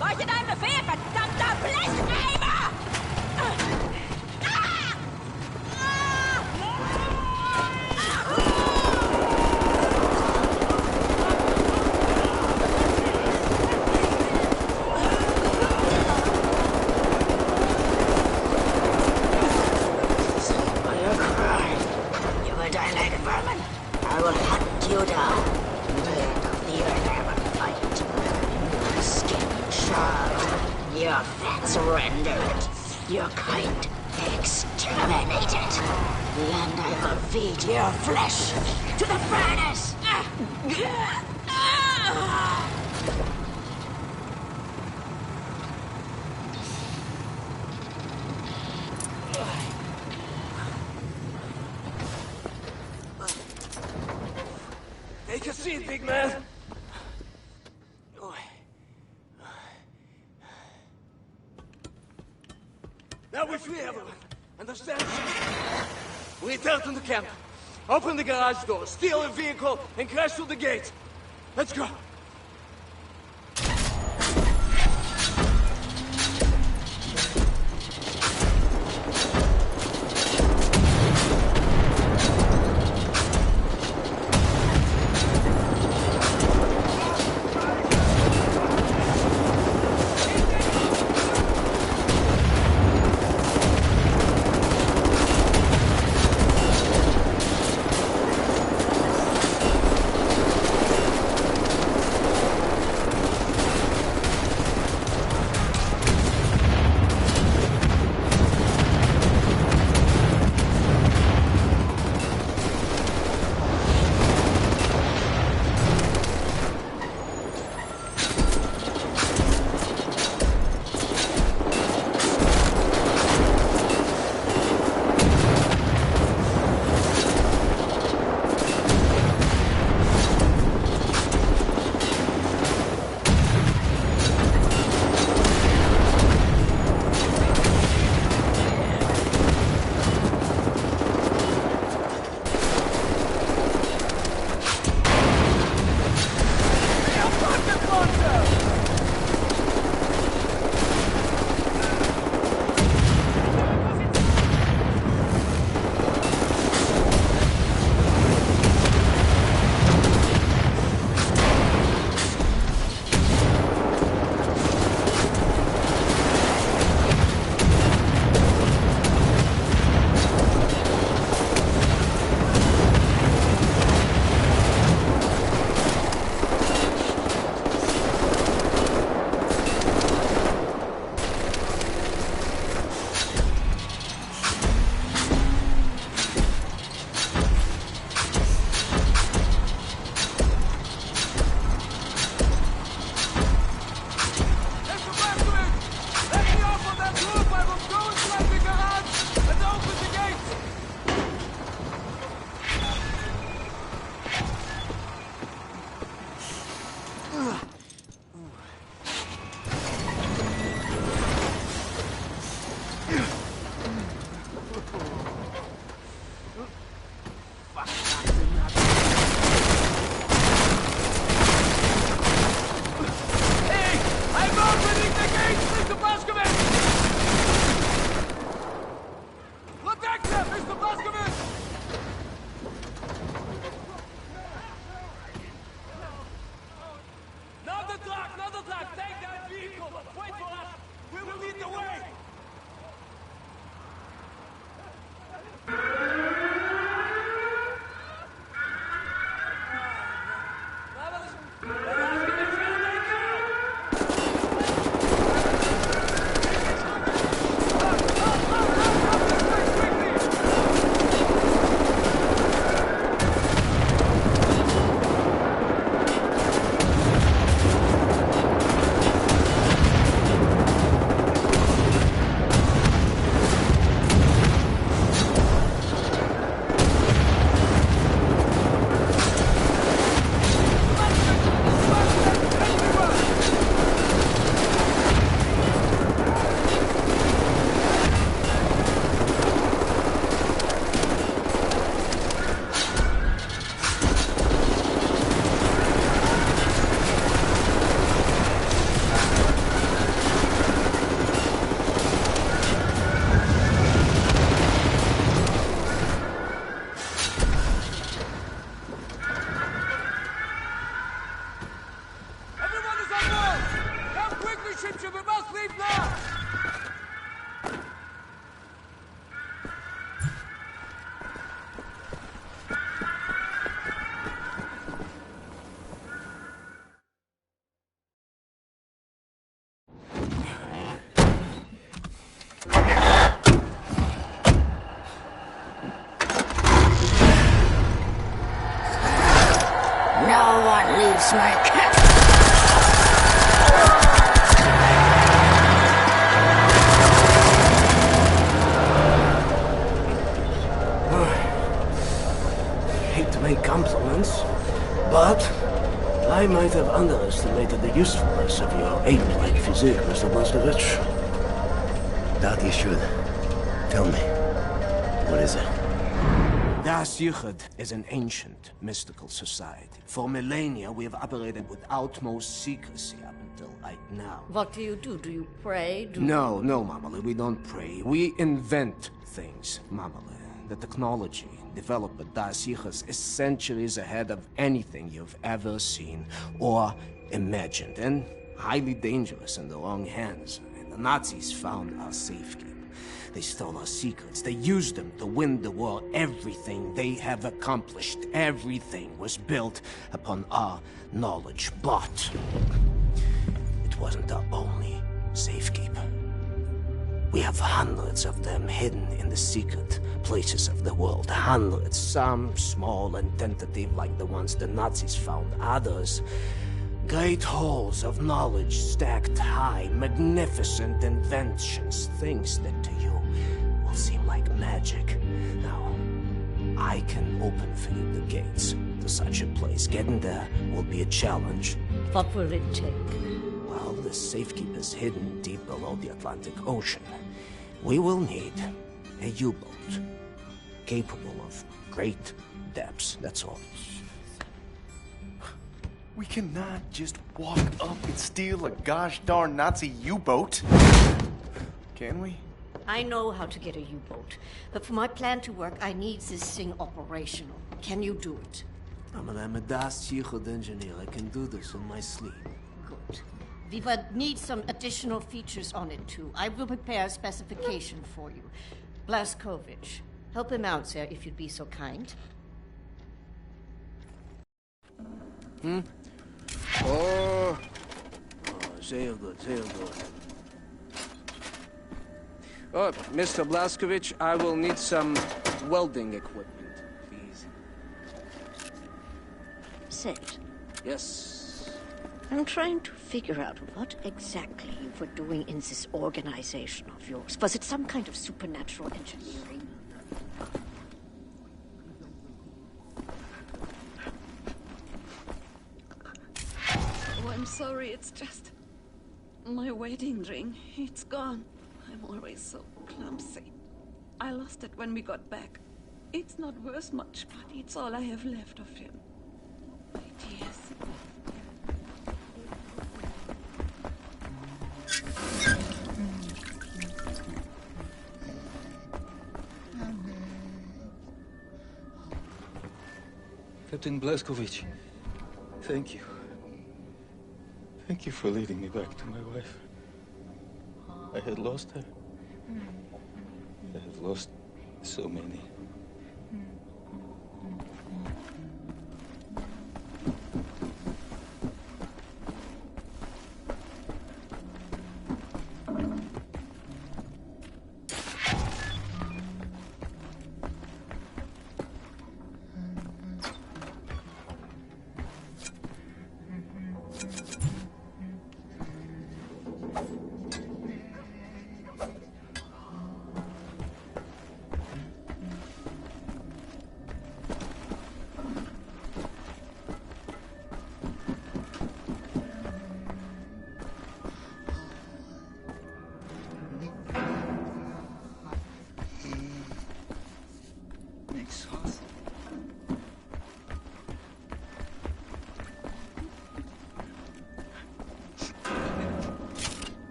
Leuchtet ein Befehl, verdammter Blechreiber! You will die like vermin. I will hunt you down. Land of the earth I will fight. Your skin charred. Your fats rendered. Your kind exterminated. And I will feed your flesh to the furnace. Take a seat, big man. Now we're free, everyone. Understand? We return to the camp. Open the garage door, steal a vehicle, and crash through the gate. Let's go. Kiss my cat! Hate to make compliments, but I might have underestimated the usefulness of your ape-like physique, Mr. Blaskovich. That you should. Tell me, what is it? Das Yichud is an ancient, mystical society. For millennia, we have operated with utmost secrecy up until right now. What do? Do you pray? No, Mamale, we don't pray. We invent things, Mamale. The technology developed by Das Yichud is centuries ahead of anything you've ever seen or imagined, and highly dangerous in the wrong hands. And the Nazis found our safekeeping. They stole our secrets. They used them to win the war. Everything they have accomplished, everything was built upon our knowledge. But it wasn't our only safekeeper. We have hundreds of them hidden in the secret places of the world. Hundreds, some small and tentative like the ones the Nazis found. Others, great halls of knowledge stacked high, magnificent inventions, things that to you will seem like magic. Now, I can open for you the gates to such a place. Getting there will be a challenge. What will it take? Well, the safekeeper's hidden deep below the Atlantic Ocean. We will need a U-boat capable of great depths, that's all. We cannot just walk up and steal a gosh darn Nazi U-boat. Can we? I know how to get a U-boat, but for my plan to work, I need this thing operational. Can you do it? I'm a Das Yichud engineer. I can do this in my sleep. Good. We would need some additional features on it, too. I will prepare a specification for you. Blaskovich, help him out, sir, if you'd be so kind. Oh, sehr good, sehr good. Oh, Mr. Blaskovich, I will need some welding equipment, please. Set. Yes. I'm trying to figure out what exactly you were doing in this organization of yours. Was it some kind of supernatural engineering? Oh, I'm sorry, it's just my wedding ring. It's gone. I'm always so clumsy. I lost it when we got back. It's not worth much, but it's all I have left of him. My dears. Captain Blaskovich, thank you. Thank you for leading me back to my wife. I had lost her. I have lost so many.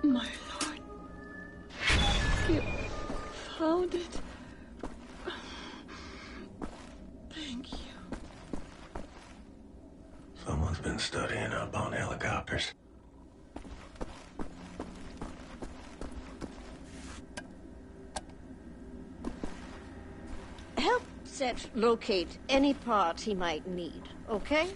My lord. You found it. Thank you. Someone's been studying up on helicopters. Help Set locate any part he might need, okay?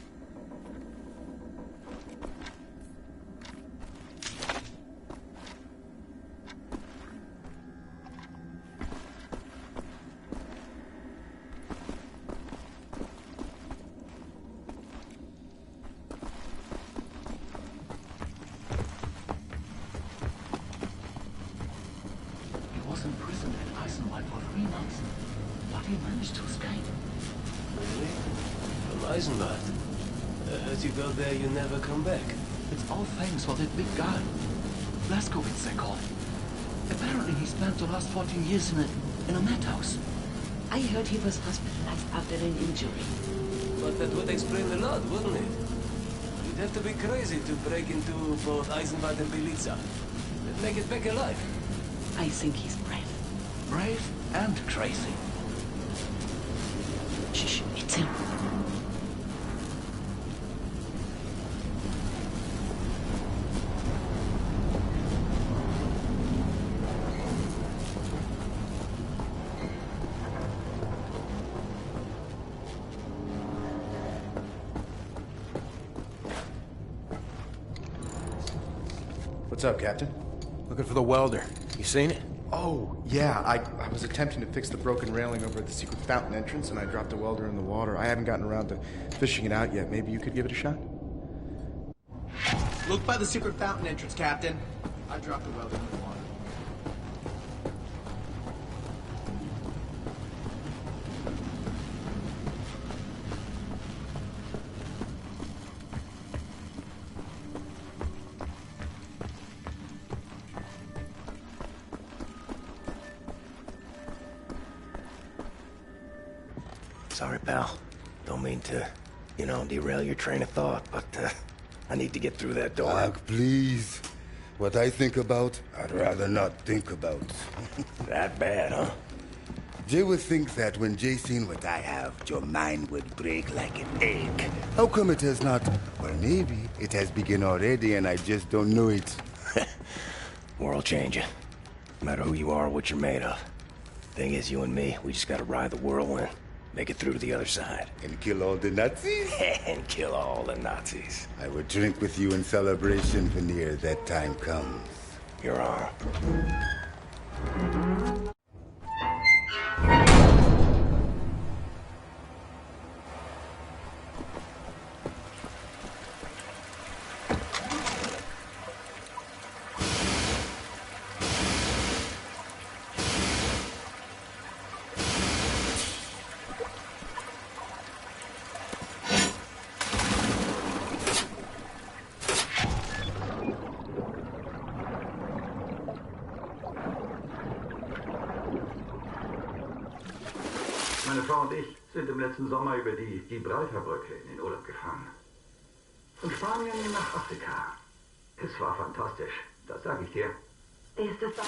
3 months. But he managed to escape. Really? From Eisenbahn? I heard you go there, you never come back. It's all thanks for that big guy. Blazkowicz, they call him. Apparently he spent the last 14 years in a madhouse. I heard he was hospitalized after an injury. But that would explain a lot, wouldn't it? You'd have to be crazy to break into both Eisenbahn and Belitza. And make it back alive. I think he's brave. Brave and crazy. Shh, it's him. What's up, Captain? Looking for the welder. You seen it? Oh, yeah. I was attempting to fix the broken railing over at the secret fountain entrance, and I dropped the welder in the water. I haven't gotten around to fishing it out yet. Maybe you could give it a shot? Look by the secret fountain entrance, Captain. I dropped the welder in the water. Sorry, pal. Don't mean to, derail your train of thought, but I need to get through that door. Doc, please. What I think about, I'd rather not think about. That bad, huh? Jay would think that when Jay seen what I have, your mind would break like an egg. How come it has not? Well, maybe it has begun already and I just don't know it. World changing. No matter who you are or what you're made of. Thing is, you and me, we just gotta ride the whirlwind. Make it through to the other side. And kill all the Nazis? And kill all the Nazis. I would drink with you in celebration, Veneer, that time comes. You're on. Meine Frau und ich sind im letzten Sommer über die Gibraltarbrücke in den Urlaub gefahren. Von Spanien nach Afrika. Es war fantastisch, das sage ich dir. Ist es dann?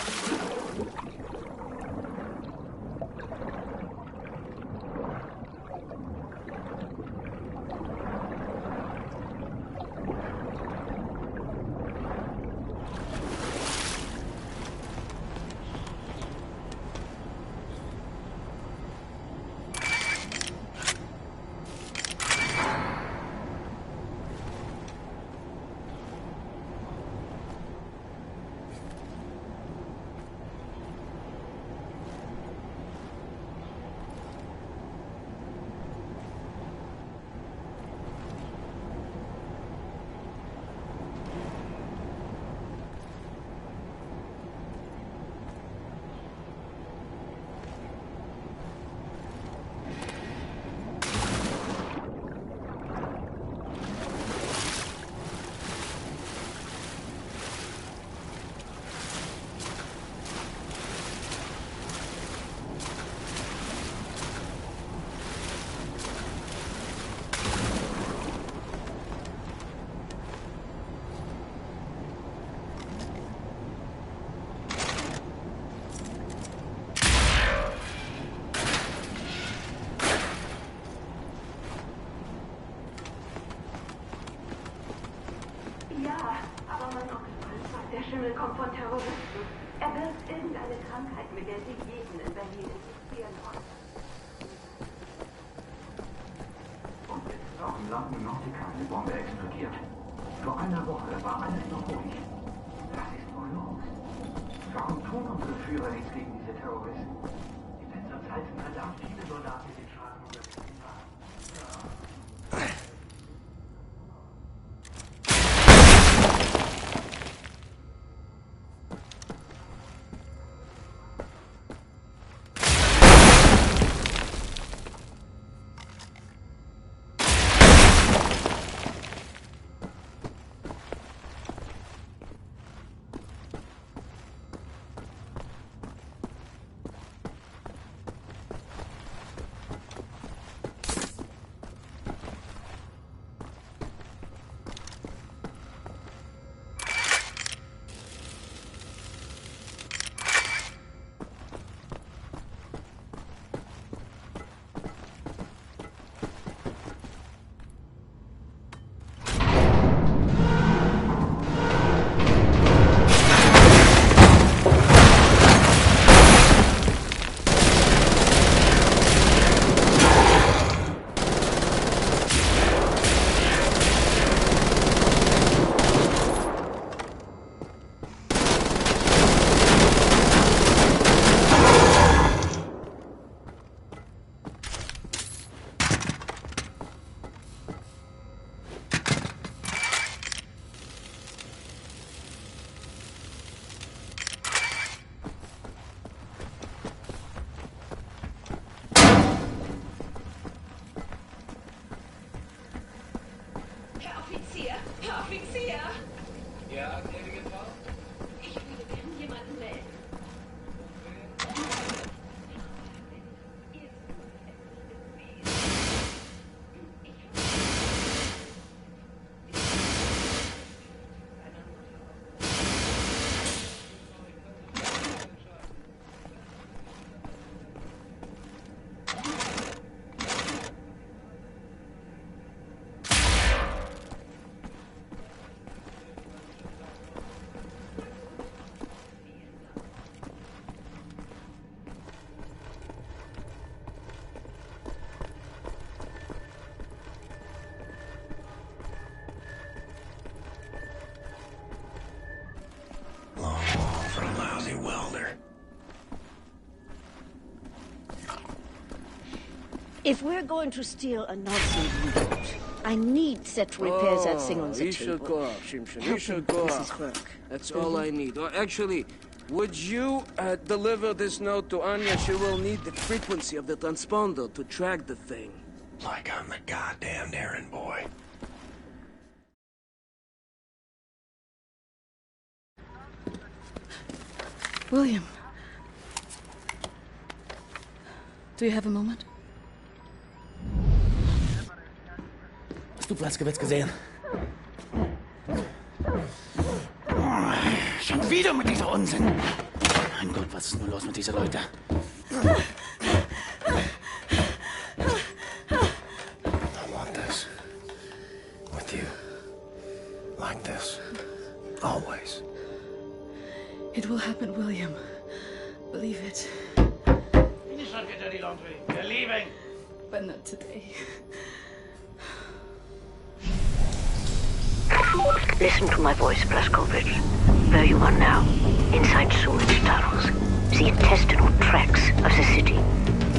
Der Schimmel kommt von Terroristen. Er birgt irgendeine Krankheit, mit der sich jeden in Berlin infizieren wollen. Und jetzt ist auch im Land New Nautica eine Bombe explodiert. Vor einer Woche war alles noch ruhig. Was ist wohl los? Warum tun unsere Führer nichts gegen diese Terroristen? In letzter Zeit sind verdammt viele Soldaten in den Schaden umgekommen. If we're going to steal a Nazi U-boat, I need set repairs that thing on the You should table. go off, Simpson. You Help should him, go Mrs. off. Burke. That's all I need. Or actually, would you deliver this note to Anya? She will need the frequency of the transponder to track the thing. Like I'm the goddamn errand boy. William. Do you have a moment? Hast du Blaskowitz gesehen? Schon wieder mit dieser Unsinn. Mein Gott, was ist nur los mit diesen Leuten? I want this. With you. Like this. Always. It will happen, William. Believe it. Finish up your dirty laundry. We're leaving. But not today. Listen to my voice, Blazkowicz. Where you are now, inside sewage tunnels, the intestinal tracts of the city,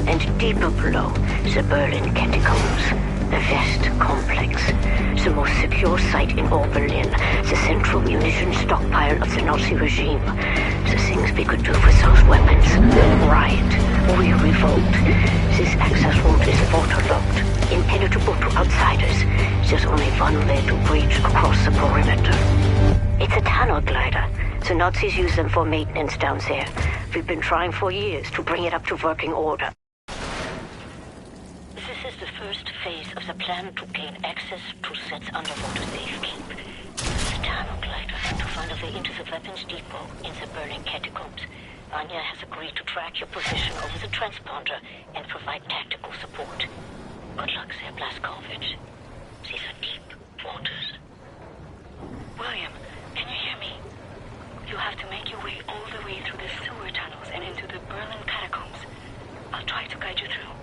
and deeper below, the Berlin catacombs, the West complex, the most secure site in all Berlin, the central munition stockpile of the Nazi regime, the things we could do with those weapons. Riot, we revolt. This access route is waterlogged, impenetrable to outsiders. There's only one way to breach across the perimeter. It's a tunnel glider. The Nazis use them for maintenance down there. We've been trying for years to bring it up to working order. This is the first phase of the plan to gain access to Set's underwater safekeep. The tunnel glider to find a way into the weapons depot in the Berlin catacombs. Anya has agreed to track your position over the transponder and provide tactical support. Good luck there, Blazkowicz. These are deep waters. William, can you hear me? You have to make your way all the way through the sewer tunnels and into the Berlin catacombs. I'll try to guide you through.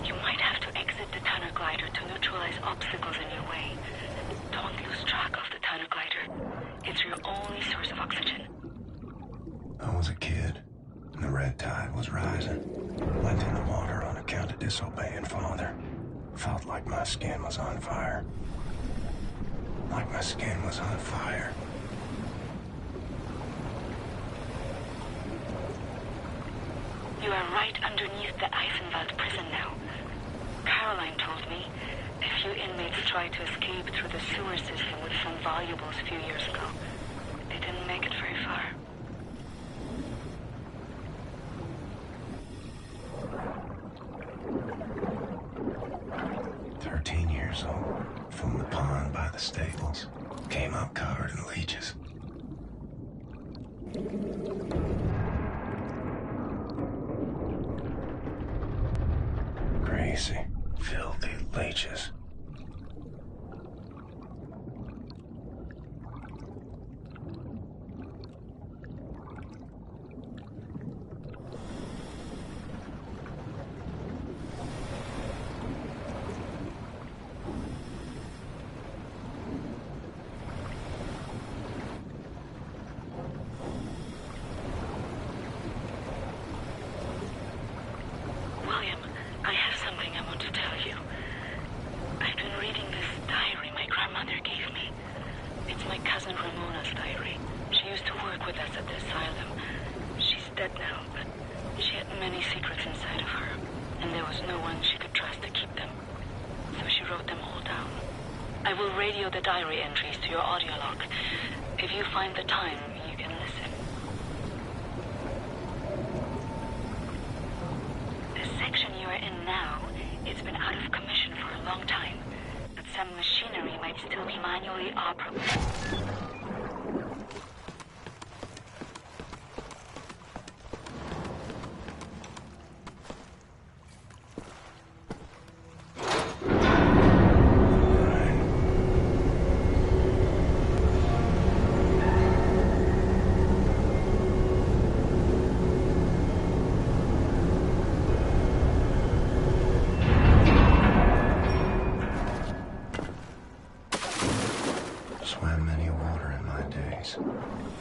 You might have to exit the tunnel glider to neutralize obstacles in your way. Don't lose track of the tunnel glider. It's your only source of oxygen. I was a kid, and the red tide was rising. Went in the water on account of disobeying Father. Felt like my skin was on fire. Like my skin was on fire. You are right underneath the Eisenwald prison now. Caroline told me a few inmates tried to escape through the sewer system with some valuables a few years ago. They didn't make it very far. Years old, from the pond by the stables. Came out covered in leeches. Crazy, filthy leeches. William, I have something I want to tell you. I've been reading this diary my grandmother gave me. It's my cousin Ramona's diary. She used to work with us at the asylum. She's dead now, but she had many secrets inside of her, and there was no one she could trust to keep them. So she wrote them all down. I will radio the diary entries to your audio log. If you find the time, you can listen. The section you are in now, it's been out of commission for a long time, but some machinery might still be manually operable.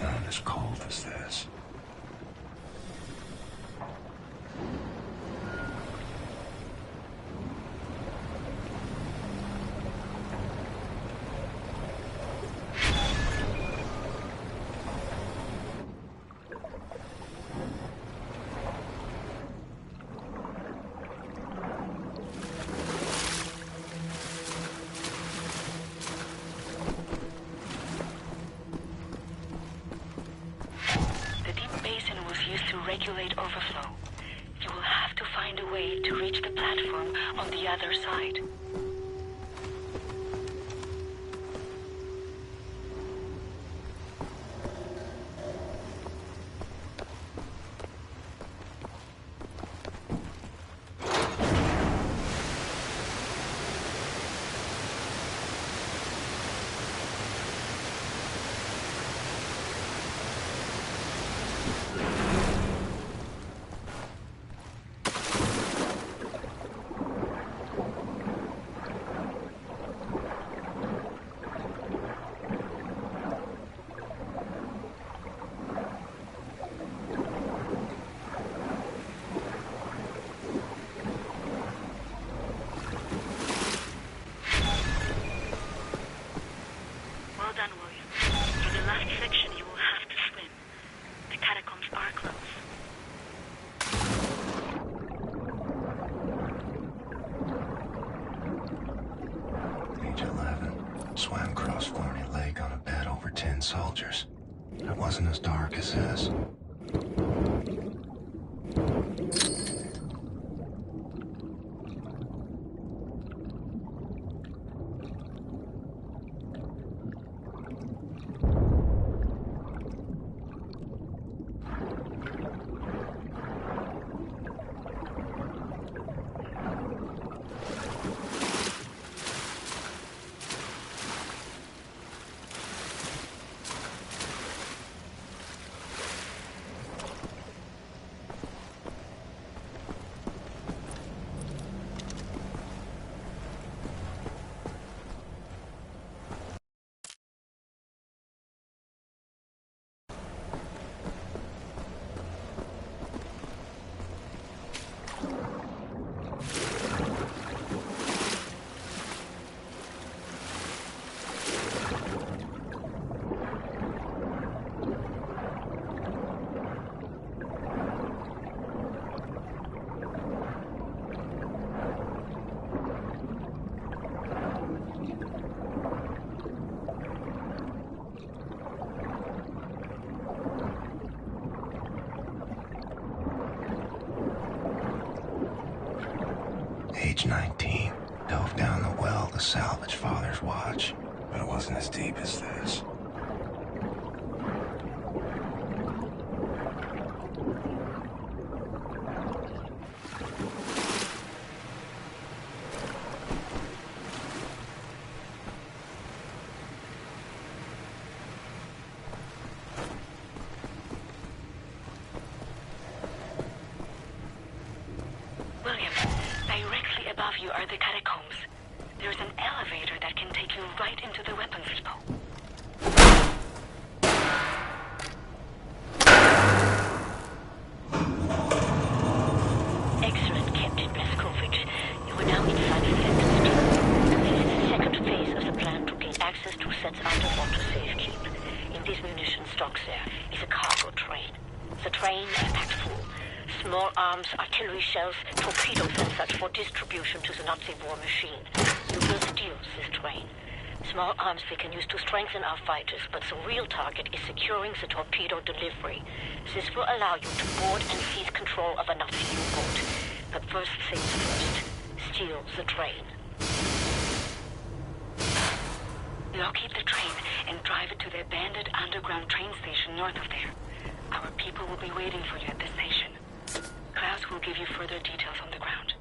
Not as cold as this. Regulate overflow. You will have to find a way to reach the platform on the other side. Swam across Thorny Lake on a bed over 10 soldiers. It wasn't as dark as this. Age 19, dove down the well to salvage Father's watch, but it wasn't as deep as this. You are the catacombs. There's an elevator that can take you right into the weapons depot. Excellent, Captain Blazkowicz. You are now inside the weapons depot. This is the second phase of the plan to gain access to sets underwater safekeep. In this munition stocks there is a cargo train. The train is packed full. Small arms, artillery shells, torpedoes and such for distribution to the Nazi war machine. You will steal this train. Small arms we can use to strengthen our fighters, but the real target is securing the torpedo delivery. This will allow you to board and seize control of a Nazi U-boat. But first things first, steal the train. Locate the train and drive it to the abandoned underground train station north of there. Our people will be waiting for you at the station. Klaus will give you further details on the ground.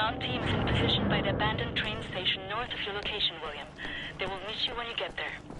ground team is in position by the abandoned train station north of your location, William. They will meet you when you get there.